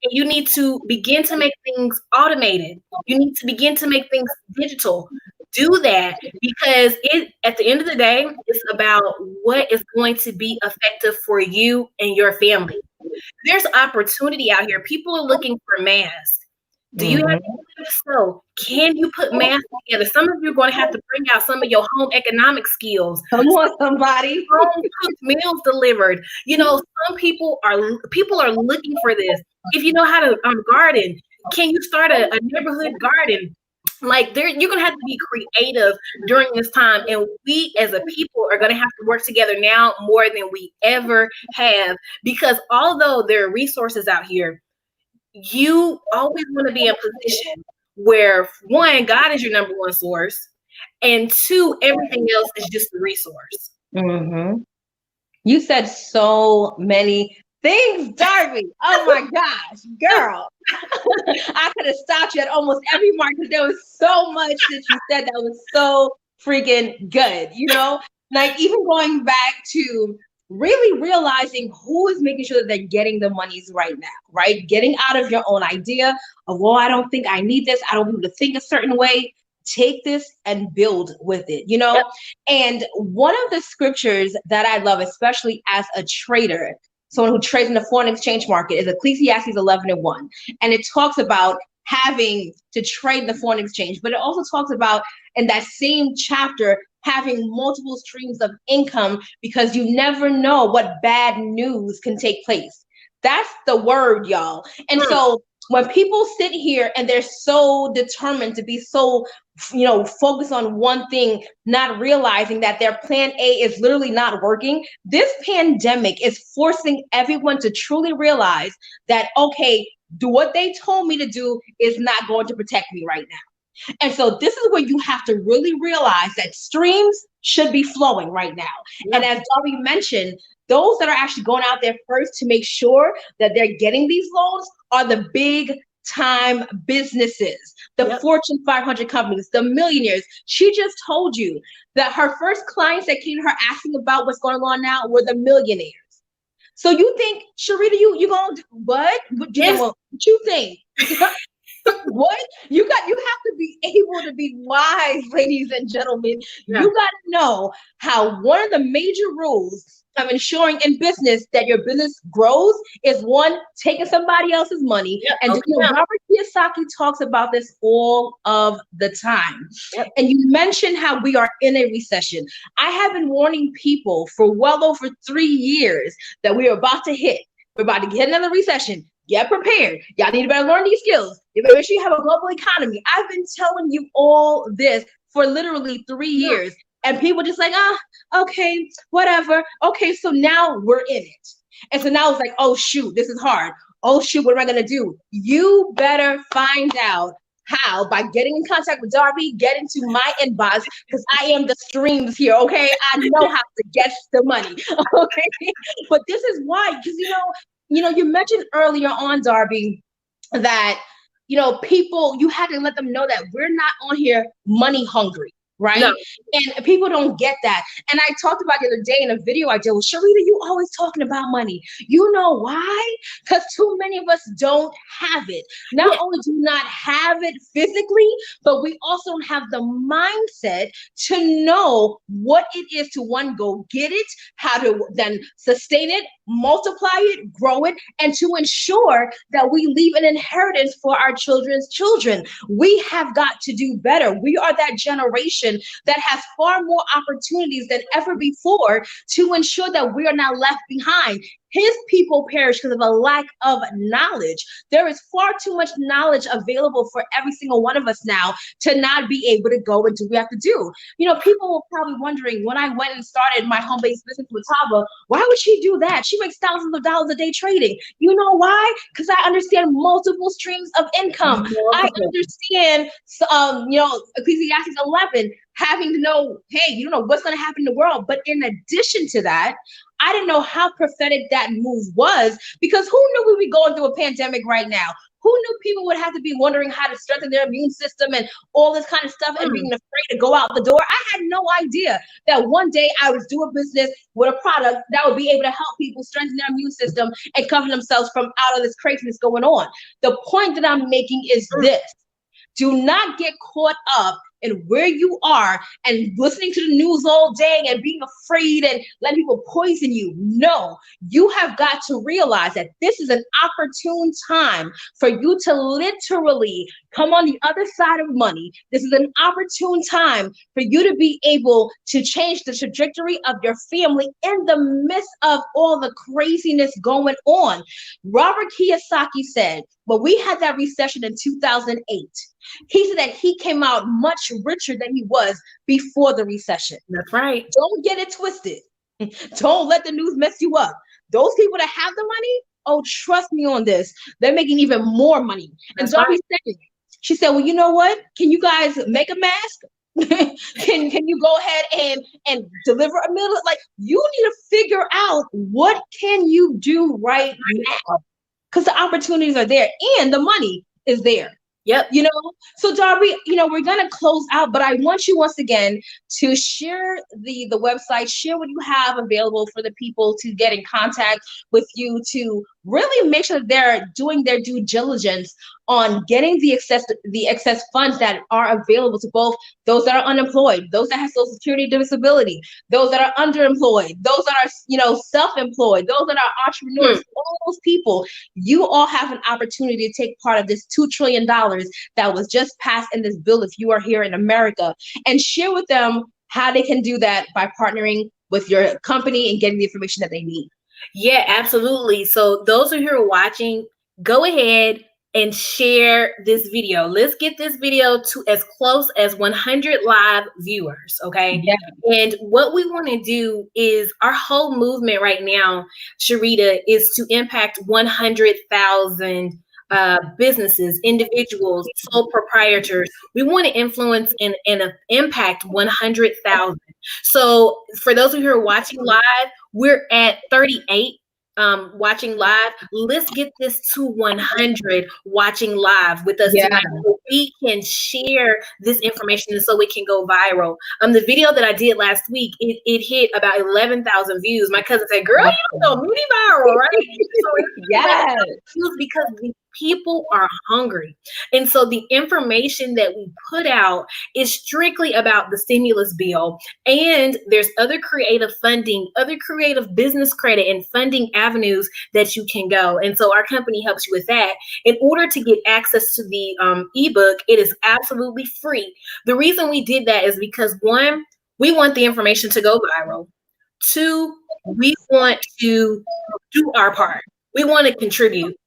and you need to begin to make things automated, you need to begin to make things digital, do that, because at the end of the day, it's about what is going to be effective for you and your family. There's opportunity out here. People are looking for masks. Do you have Mhm. any? If so, can you put math together? Some of you are going to have to bring out some of your home economic skills. Come on, somebody. Home cooked meals delivered. Some people are looking for this. If you know how to garden, can you start a neighborhood garden? Like you're gonna have to be creative during this time, and we as a people are gonna have to work together now more than we ever have. Because although there are resources out here, you always want to be in a position where one, God is your number one source, and two, everything else is just a resource. Hmm. You said so many things, Darby. Oh my gosh, girl. I could have stopped you at almost every mark because there was so much that you said that was so freaking good, Like even going back to really realizing who is making sure that they're getting the monies right now, right? Getting out of your own idea of, well, I don't think I need this. I don't need to think a certain way. Take this and build with it. Yep. And one of the scriptures that I love, especially as a trader, someone who trades in the foreign exchange market, is Ecclesiastes 11:1. And it talks about having to trade the foreign exchange, but it also talks about in that same chapter having multiple streams of income because you never know what bad news can take place. That's the word, y'all. And so when people sit here and they're so determined to be so focused on one thing, not realizing that their plan A is literally not working, this pandemic is forcing everyone to truly realize that, okay, do what they told me to do is not going to protect me right now. And so this is where you have to really realize that streams should be flowing right now. Yeah. And as Darby mentioned, those that are actually going out there first to make sure that they're getting these loans are the big time businesses, the Fortune 500 companies, the millionaires. She just told you that her first clients that came to her asking about what's going on now were the millionaires. So you think, Sharita, you gonna do what? Yes. What you think? What? You have to be able to be wise, ladies and gentlemen. Yeah. You got to know how one of the major rules of ensuring in business that your business grows is one, taking somebody else's money. Yep. And Robert Kiyosaki talks about this all of the time. Yep. And you mentioned how we are in a recession. I have been warning people for well over 3 years that we are about to hit. We're about to get another recession. Get prepared. Y'all need to better learn these skills. You better make sure you have a global economy. I've been telling you all this for literally 3 years. And people just like, okay, whatever. Okay, so now we're in it. And so now it's like, oh, shoot, this is hard. Oh, shoot, what am I going to do? You better find out how by getting in contact with Darby, get into my inbox because I am the streams here, okay? I know how to get the money, okay? But this is why, because, you mentioned earlier on, Darby, that, people, you had to let them know that we're not on here money hungry, right? No. And people don't get that. And I talked about the other day in a video I did, well, Sharita, you always talking about money. You know why? Because too many of us don't have it. Not only do not have it physically, but we also don't have the mindset to know what it is to, one, go get it, how to then sustain it, multiply it, grow it, and to ensure that we leave an inheritance for our children's children. We have got to do better. We are that generation that has far more opportunities than ever before to ensure that we are not left behind. His people perish because of a lack of knowledge. There is far too much knowledge available for every single one of us now to not be able to go and do what we have to do. People were probably wondering when I went and started my home-based business with Tava, why would she do that? She makes thousands of dollars a day trading. You know why? Because I understand multiple streams of income. I understand, Ecclesiastes 11, having to know, hey, you know what's going to happen in the world. But in addition to that, I didn't know how prophetic that move was, because who knew we'd be going through a pandemic right now? Who knew people would have to be wondering how to strengthen their immune system and all this kind of stuff and being afraid to go out the door? I had no idea that one day I would do a business with a product that would be able to help people strengthen their immune system and cover themselves from out of this craziness going on. The point that I'm making is this. Do not get caught up and where you are and listening to the news all day and being afraid and letting people poison you. No, you have got to realize that this is an opportune time for you to literally come on the other side of money. This is an opportune time for you to be able to change the trajectory of your family in the midst of all the craziness going on. Robert Kiyosaki said, when we had that recession in 2008, he said that he came out much richer than he was before the recession. That's right. Don't get it twisted. Don't let the news mess you up. Those people that have the money, oh, trust me on this, they're making even more money. And Darbi said, she said, well, you know what? Can you guys make a mask? can you go ahead and deliver a meal? Like, you need to figure out what can you do right now, because the opportunities are there and the money is there. Yep. You know, so Darbi, you know, we're going to close out, but I want you once again to share the website, share what you have available for the people to get in contact with you, to really make sure that they're doing their due diligence on getting the excess funds that are available to both those that are unemployed, those that have Social Security disability, those that are underemployed, those that are, you know, self-employed, those that are entrepreneurs, all those people. You all have an opportunity to take part of this $2 trillion that was just passed in this bill if you are here in America, and share with them how they can do that by partnering with your company and getting the information that they need. Yeah, absolutely. So those of you who are watching, go ahead and share this video. Let's get this video to as close as 100 live viewers, okay? Yeah. And what we want to do is, our whole movement right now, Sharita, is to impact 100,000 businesses, individuals, sole proprietors. We want to influence and impact 100,000. So for those of you who are watching live, we're at 38 watching live. Let's get this to 100 watching live with us tonight, so we can share this information and so it can go viral. The video that I did last week, it hit about 11,000 views. My cousin said, girl, you don't know, really viral, right? So Yes. Because the people are hungry. And so the information that we put out is strictly about the stimulus bill. And there's other creative funding, other creative business credit and funding avenues that you can go. And so our company helps you with that. In order to get access to the ebook, it is absolutely free. The reason we did that is because, one, we want the information to go viral. Two, we want to do our part. We want to contribute.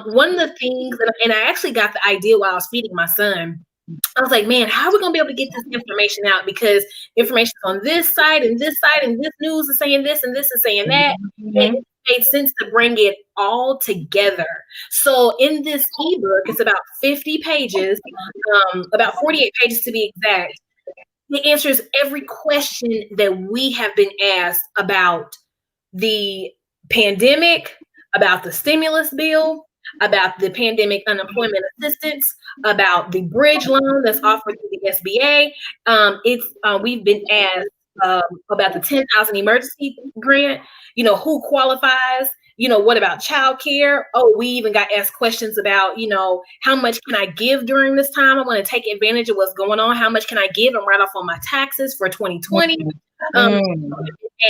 One of the things, and I actually got the idea while I was feeding my son. I was like, man, how are we going to be able to get this information out? Because information on this side and this side and this news is saying this and this is saying that. And it made sense to bring it all together. So in this ebook, it's about 50 pages, about 48 pages to be exact. It answers every question that we have been asked about the pandemic, about the stimulus bill, about the pandemic unemployment assistance, about the bridge loan that's offered through the SBA. We've been asked about the 10,000 emergency grant, you know, who qualifies, you know, what about childcare? Oh, we even got asked questions about, you know, how much can I give during this time? I want to take advantage of what's going on. How much can I give and write off on my taxes for 2020?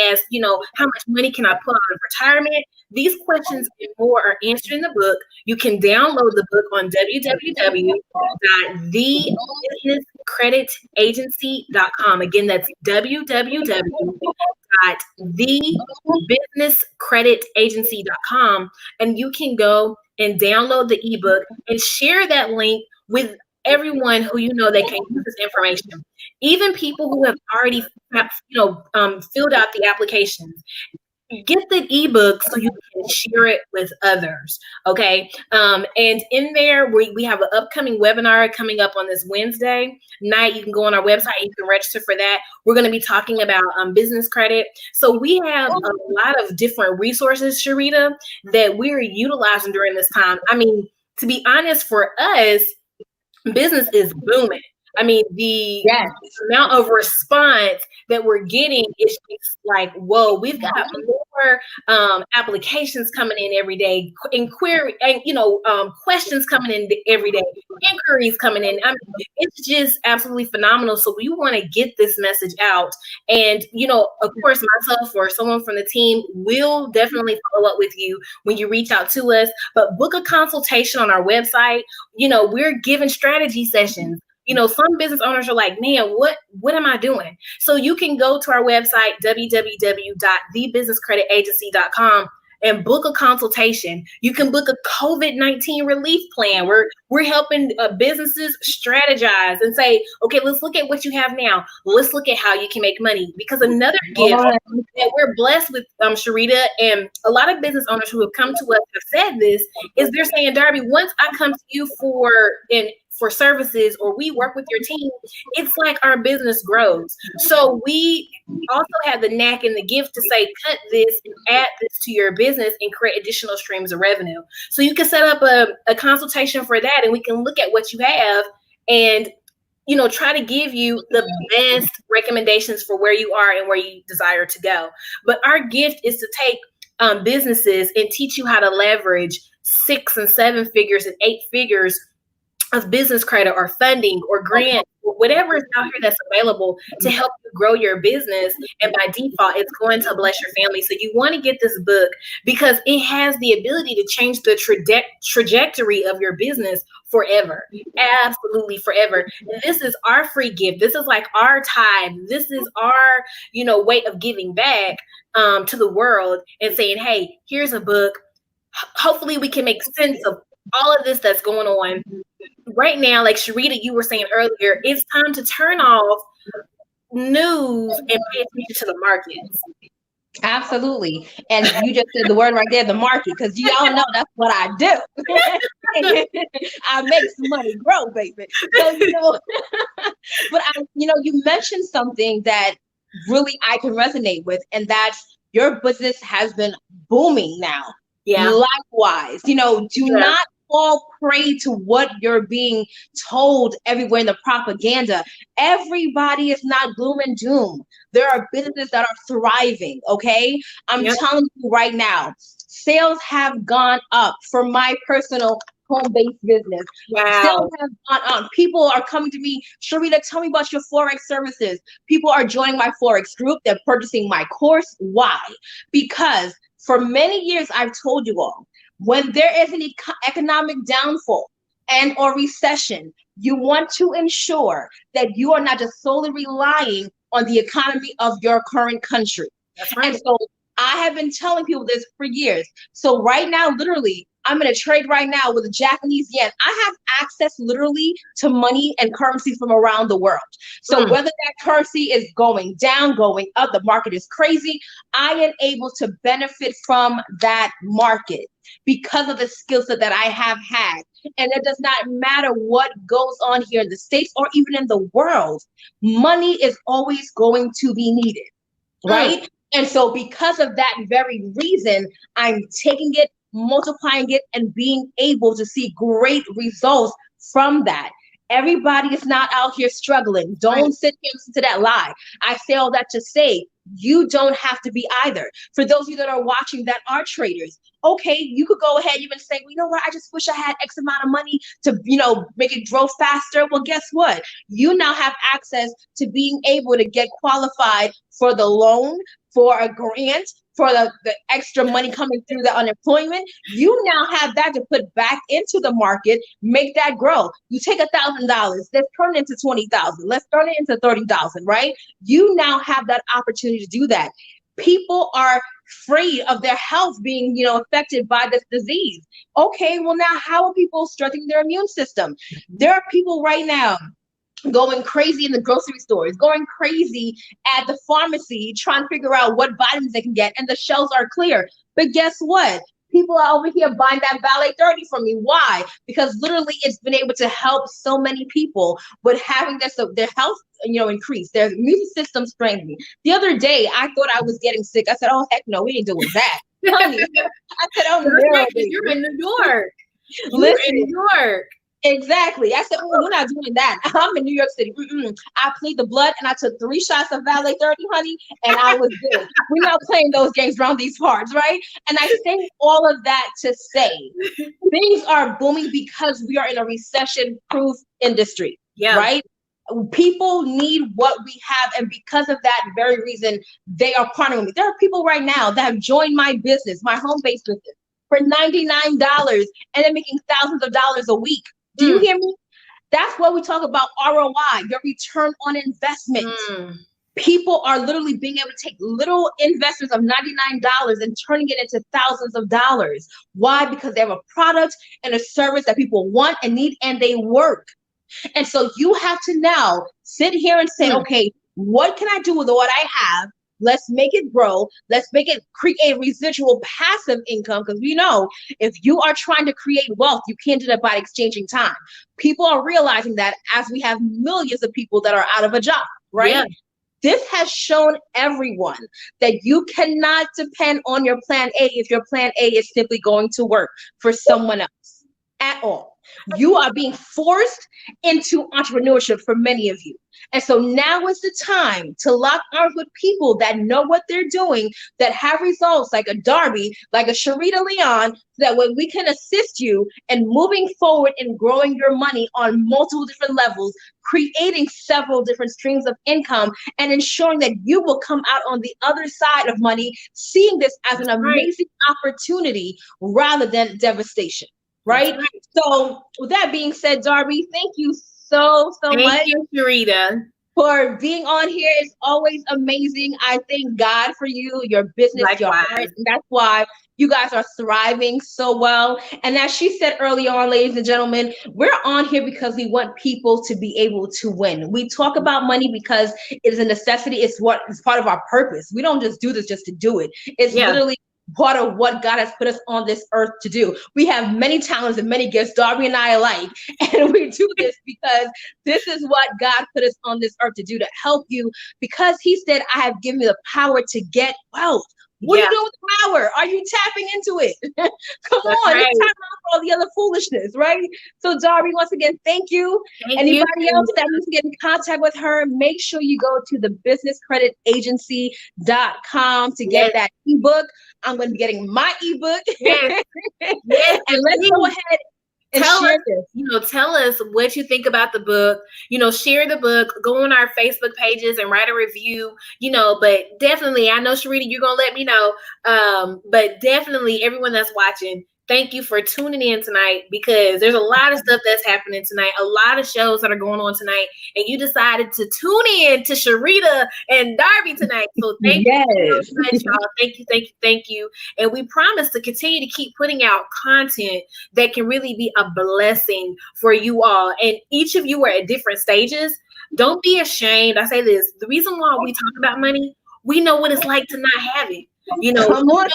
As you know, how much money can I put on retirement? These questions and more are answered in the book. You can download the book on www.thebusinesscreditagency.com. Again, that's www.thebusinesscreditagency.com. And you can go and download the ebook and share that link with everyone who you know that can use this information. Even people who have already, filled out the applications. Get the ebook so you can share it with others. Okay. And in there, we have an upcoming webinar coming up on this Wednesday night. You can go on our website. You can register for that. We're going to be talking about business credit. So we have a lot of different resources, Sharita, that we're utilizing during this time. I mean, to be honest, for us, business is booming. I mean, the Yes. amount of response that we're getting is just like, whoa, we've got more applications coming in every day, inquiry, and questions coming in every day, inquiries coming in. I mean, it's just absolutely phenomenal. So we want to get this message out, and of course, myself or someone from the team will definitely follow up with you when you reach out to us. But book a consultation on our website. We're giving strategy sessions. Some business owners are like, man, what am I doing? So you can go to our website, www.thebusinesscreditagency.com, and book a consultation. You can book a COVID-19 relief plan. We're helping businesses strategize and say, okay, let's look at what you have now. Let's look at how you can make money. Because another gift that we're blessed with, Sharita, and a lot of business owners who have come to us have said this, is they're saying, Darbi, once I come to you for services, or we work with your team, it's like our business grows. So we also have the knack and the gift to say, cut this and add this to your business and create additional streams of revenue. So you can set up a consultation for that, and we can look at what you have and try to give you the best recommendations for where you are and where you desire to go. But our gift is to take businesses and teach you how to leverage 6 and 7 figures and 8 figures of business credit or funding or grant, or whatever is out here that's available to help you grow your business. And by default, it's going to bless your family. So you want to get this book because it has the ability to change the trajectory of your business forever. Absolutely forever. And this is our free gift. This is like our tithe. This is our, way of giving back to the world and saying, hey, here's a book. Hopefully we can make sense of all of this that's going on right now. Like Sharita, you were saying earlier, it's time to turn off news and pay attention to the markets. Absolutely. And you just said the word right there, the market, because y'all know that's what I do. I make some money grow, baby. So, but you mentioned something that really I can resonate with, and that's your business has been booming now. Yeah. Likewise, do not fall prey to what you're being told everywhere in the propaganda. Everybody is not gloom and doom. There are businesses that are thriving. Okay. I'm telling you right now, sales have gone up for my personal home-based business. Wow. Sales have gone up. People are coming to me, Sharita, tell me about your Forex services. People are joining my Forex group. They're purchasing my course. Why? Because for many years, I've told you all, when there is an economic downfall and or recession, you want to ensure that you are not just solely relying on the economy of your current country. That's right. And so I have been telling people this for years. So right now, literally, I'm in a trade right now with a Japanese yen. I have access literally to money and currency from around the world. So whether that currency is going down, going up, the market is crazy, I am able to benefit from that market because of the skill set that I have had. And it does not matter what goes on here in the States or even in the world. Money is always going to be needed, right? And so because of that very reason, I'm taking it, multiplying it, and being able to see great results from that. Everybody is not out here struggling. Don't sit here and listen to that lie. I say all that to say, you don't have to be either. For those of you that are watching that are traders, okay, you could go ahead even say, well, you know what, I just wish I had X amount of money to, make it grow faster. Well, guess what? You now have access to being able to get qualified for the loan, for a grant, for the extra money coming through the unemployment. You now have that to put back into the market, make that grow. You take $1,000, let's turn it into 20,000. Let's turn it into 30,000, right? You now have that opportunity to do that. People are afraid of their health being, affected by this disease. Okay, well now how are people strengthening their immune system? There are people right now going crazy in the grocery stores, going crazy at the pharmacy, trying to figure out what vitamins they can get, and the shelves are clear. But guess what? People are over here buying that Valet 30 from me. Why? Because literally it's been able to help so many people with having their health, increase, their immune system strengthening. The other day, I thought I was getting sick. I said, oh, heck no, we ain't doing that. Honey, I said, oh, no. You're in New York. You're in New York. Exactly. I said, oh, we're not doing that. I'm in New York City. I plead the blood and I took 3 shots of Valet 30, honey, and I was good. We're not playing those games around these parts, right? And I say all of that to say things are booming because we are in a recession-proof industry, right? People need what we have, and because of that very reason, they are partnering with me. There are people right now that have joined my business, my home-based business, for $99, and they're making thousands of dollars a week. Do you hear me? That's what we talk about ROI, your return on investment. People are literally being able to take little investments of $99 and turning it into thousands of dollars. Why? Because they have a product and a service that people want and need, and they work. And so you have to now sit here and say, okay, what can I do with what I have? Let's make it grow. Let's make it create residual passive income. Because we know if you are trying to create wealth, you can't do that by exchanging time. People are realizing that as we have millions of people that are out of a job, right? Yeah. This has shown everyone that you cannot depend on your plan A if your plan A is simply going to work for someone else at all. You are being forced into entrepreneurship for many of you. And so now is the time to lock arms with people that know what they're doing, that have results like a Darbi, like a Sharita Leon, so that when we can assist you in moving forward and growing your money on multiple different levels, creating several different streams of income, and ensuring that you will come out on the other side of money, seeing this as an amazing opportunity rather than devastation. Right? So with that being said, Darbi, thank you so much. Thank you, Sharita, for being on here. It's always amazing. I thank God for you, your business, your heart. And that's why you guys are thriving so well. And as she said early on, ladies and gentlemen, we're on here because we want people to be able to win. We talk about money because it is a necessity. It's part of our purpose. We don't just do this just to do it. It's literally part of what God has put us on this earth to do. We have many talents and many gifts, Darbi and I alike, and we do this because this is what God put us on this earth to do, to help you, because he said, I have given you the power to get wealth. What are you doing with the power? Are you tapping into it? Come on, it's time out for all the other foolishness, right? So Darbi, once again, thank you. Anybody else that needs to get in contact with her, make sure you go to the businesscreditagency.com to get that ebook. I'm going to be getting my ebook. And let's go ahead and tell us what you think about the book. Share the book, go on our Facebook pages and write a review, but definitely, I know, Sharita, you're going to let me know. But definitely everyone that's watching, thank you for tuning in tonight, because there's a lot of stuff that's happening tonight, a lot of shows that are going on tonight, and you decided to tune in to Sharita and Darbi tonight. So thank you so much, y'all. Thank you. And we promise to continue to keep putting out content that can really be a blessing for you all. And each of you are at different stages. Don't be ashamed. I say this, the reason why we talk about money, we know what it's like to not have it. We know what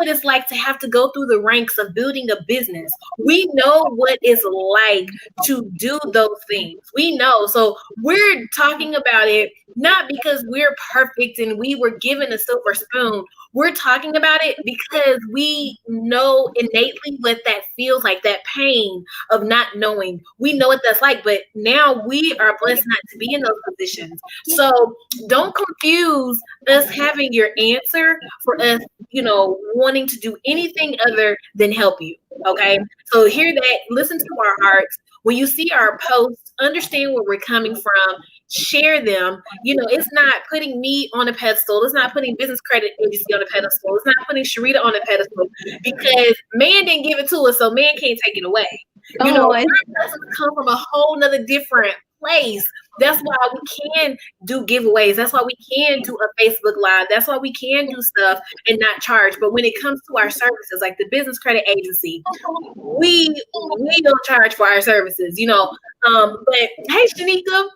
it's like to have to go through the ranks of building a business. We know what it's like to do those things. We know. So we're talking about it not because we're perfect and we were given a silver spoon. We're talking about it because we know innately what that feels like, that pain of not knowing. We know what that's like, but now we are blessed not to be in those positions. So don't confuse us having your answer for us, wanting to do anything other than help you. Okay. So hear that, listen to our hearts. When you see our posts, understand where we're coming from, share them. It's not putting me on a pedestal. It's not putting Business Credit Agency on a pedestal. It's not putting Sharita on a pedestal, because man didn't give it to us, so man can't take it away. Our blessings come from a whole nother different place. That's why we can do giveaways. That's why we can do a Facebook Live. That's why we can do stuff and not charge. But when it comes to our services, like the Business Credit Agency, we don't charge for our services, But hey, Shanika,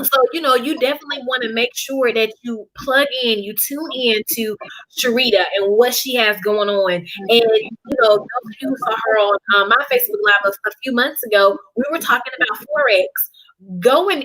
so, you definitely want to make sure that you plug in, you tune in to Sharita and what she has going on. And, those of you who saw her on my Facebook Live a few months ago, we were talking about Forex. go and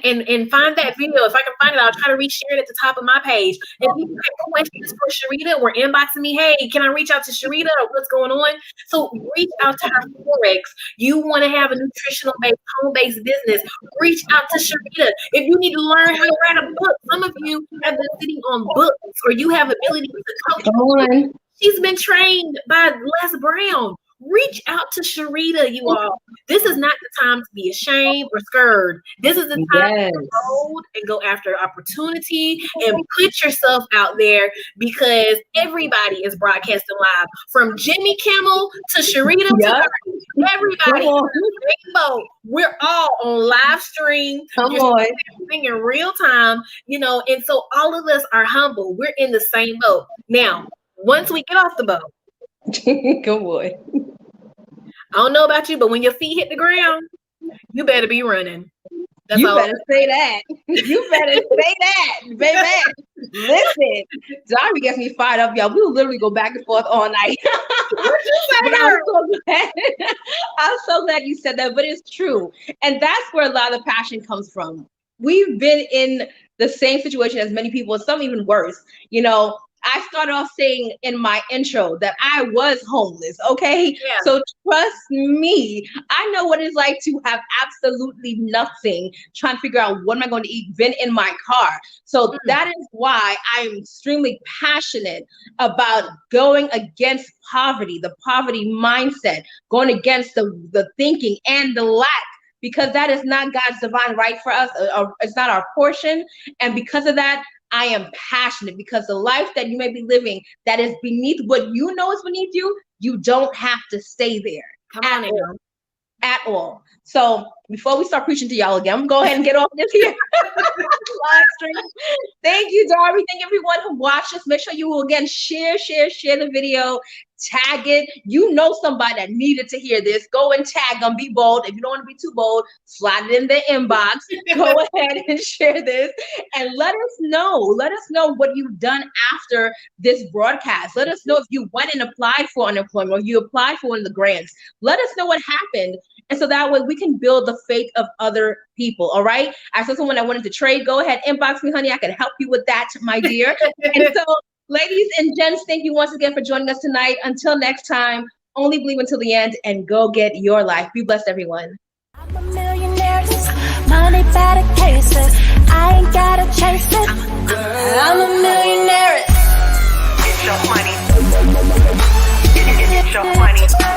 find that video. If I can find it, I'll try to reshare it at the top of my page. If people have questions for Sharita or inboxing me, hey, can I reach out to Sharita or what's going on? So reach out to her Forex. You want to have a nutritional based, home-based business, reach out to Sharita. If you need to learn how to write a book, some of you have been sitting on books or you have ability to coach. Come on. She's been trained by Les Brown. Reach out to Sharita, you all. This is not the time to be ashamed or scared. This is the time to go bold and go after opportunity and put yourself out there, because everybody is broadcasting live, from Jimmy Kimmel to Sharita to her. Everybody is in the same boat. We're all on live stream. Come on. Everything in real time, you know, and so all of us are humble. We're in the same boat. Now, once we get off the boat, good boy. I don't know about you, but when your feet hit the ground, you better be running. That's you all. better say that. You better say that, baby. Listen, Darbi gets me fired up, y'all. We will literally go back and forth all night. But I'm so glad you said that, but it's true. And that's where a lot of the passion comes from. We've been in the same situation as many people, some even worse. You know, I started off saying in my intro that I was homeless, okay? Yeah. So trust me, I know what it's like to have absolutely nothing, trying to figure out what am I going to eat, been in my car. So that is why I'm extremely passionate about going against poverty, the poverty mindset, going against the thinking and the lack, because that is not God's divine right for us. It's not our portion. And because of that, I am passionate, because the life that you may be living that is beneath what you know is beneath you, you don't have to stay there at all. So before we start preaching to y'all again, I'm gonna go ahead and get off this here live stream. Thank you, Darbi. Thank everyone who watched us. Make sure you will again share the video, tag it. You know somebody that needed to hear this. Go and tag them. Be bold. If you don't want to be too bold, slide it in the inbox. Go ahead and share this and let us know. Let us know what you've done after this broadcast. Let us know if you went and applied for unemployment or you applied for one of the grants. Let us know what happened. And so that way we can build the faith of other people. All right. I saw someone that wanted to trade. Go ahead, inbox me, honey. I can help you with that, my dear. And so, ladies and gents, thank you once again for joining us tonight. Until next time, only believe until the end and go get your life. Be blessed, everyone. I'm a millionaire, money better cases. I ain't gotta chase it. I'm a millionaire. Get your money. Get your money.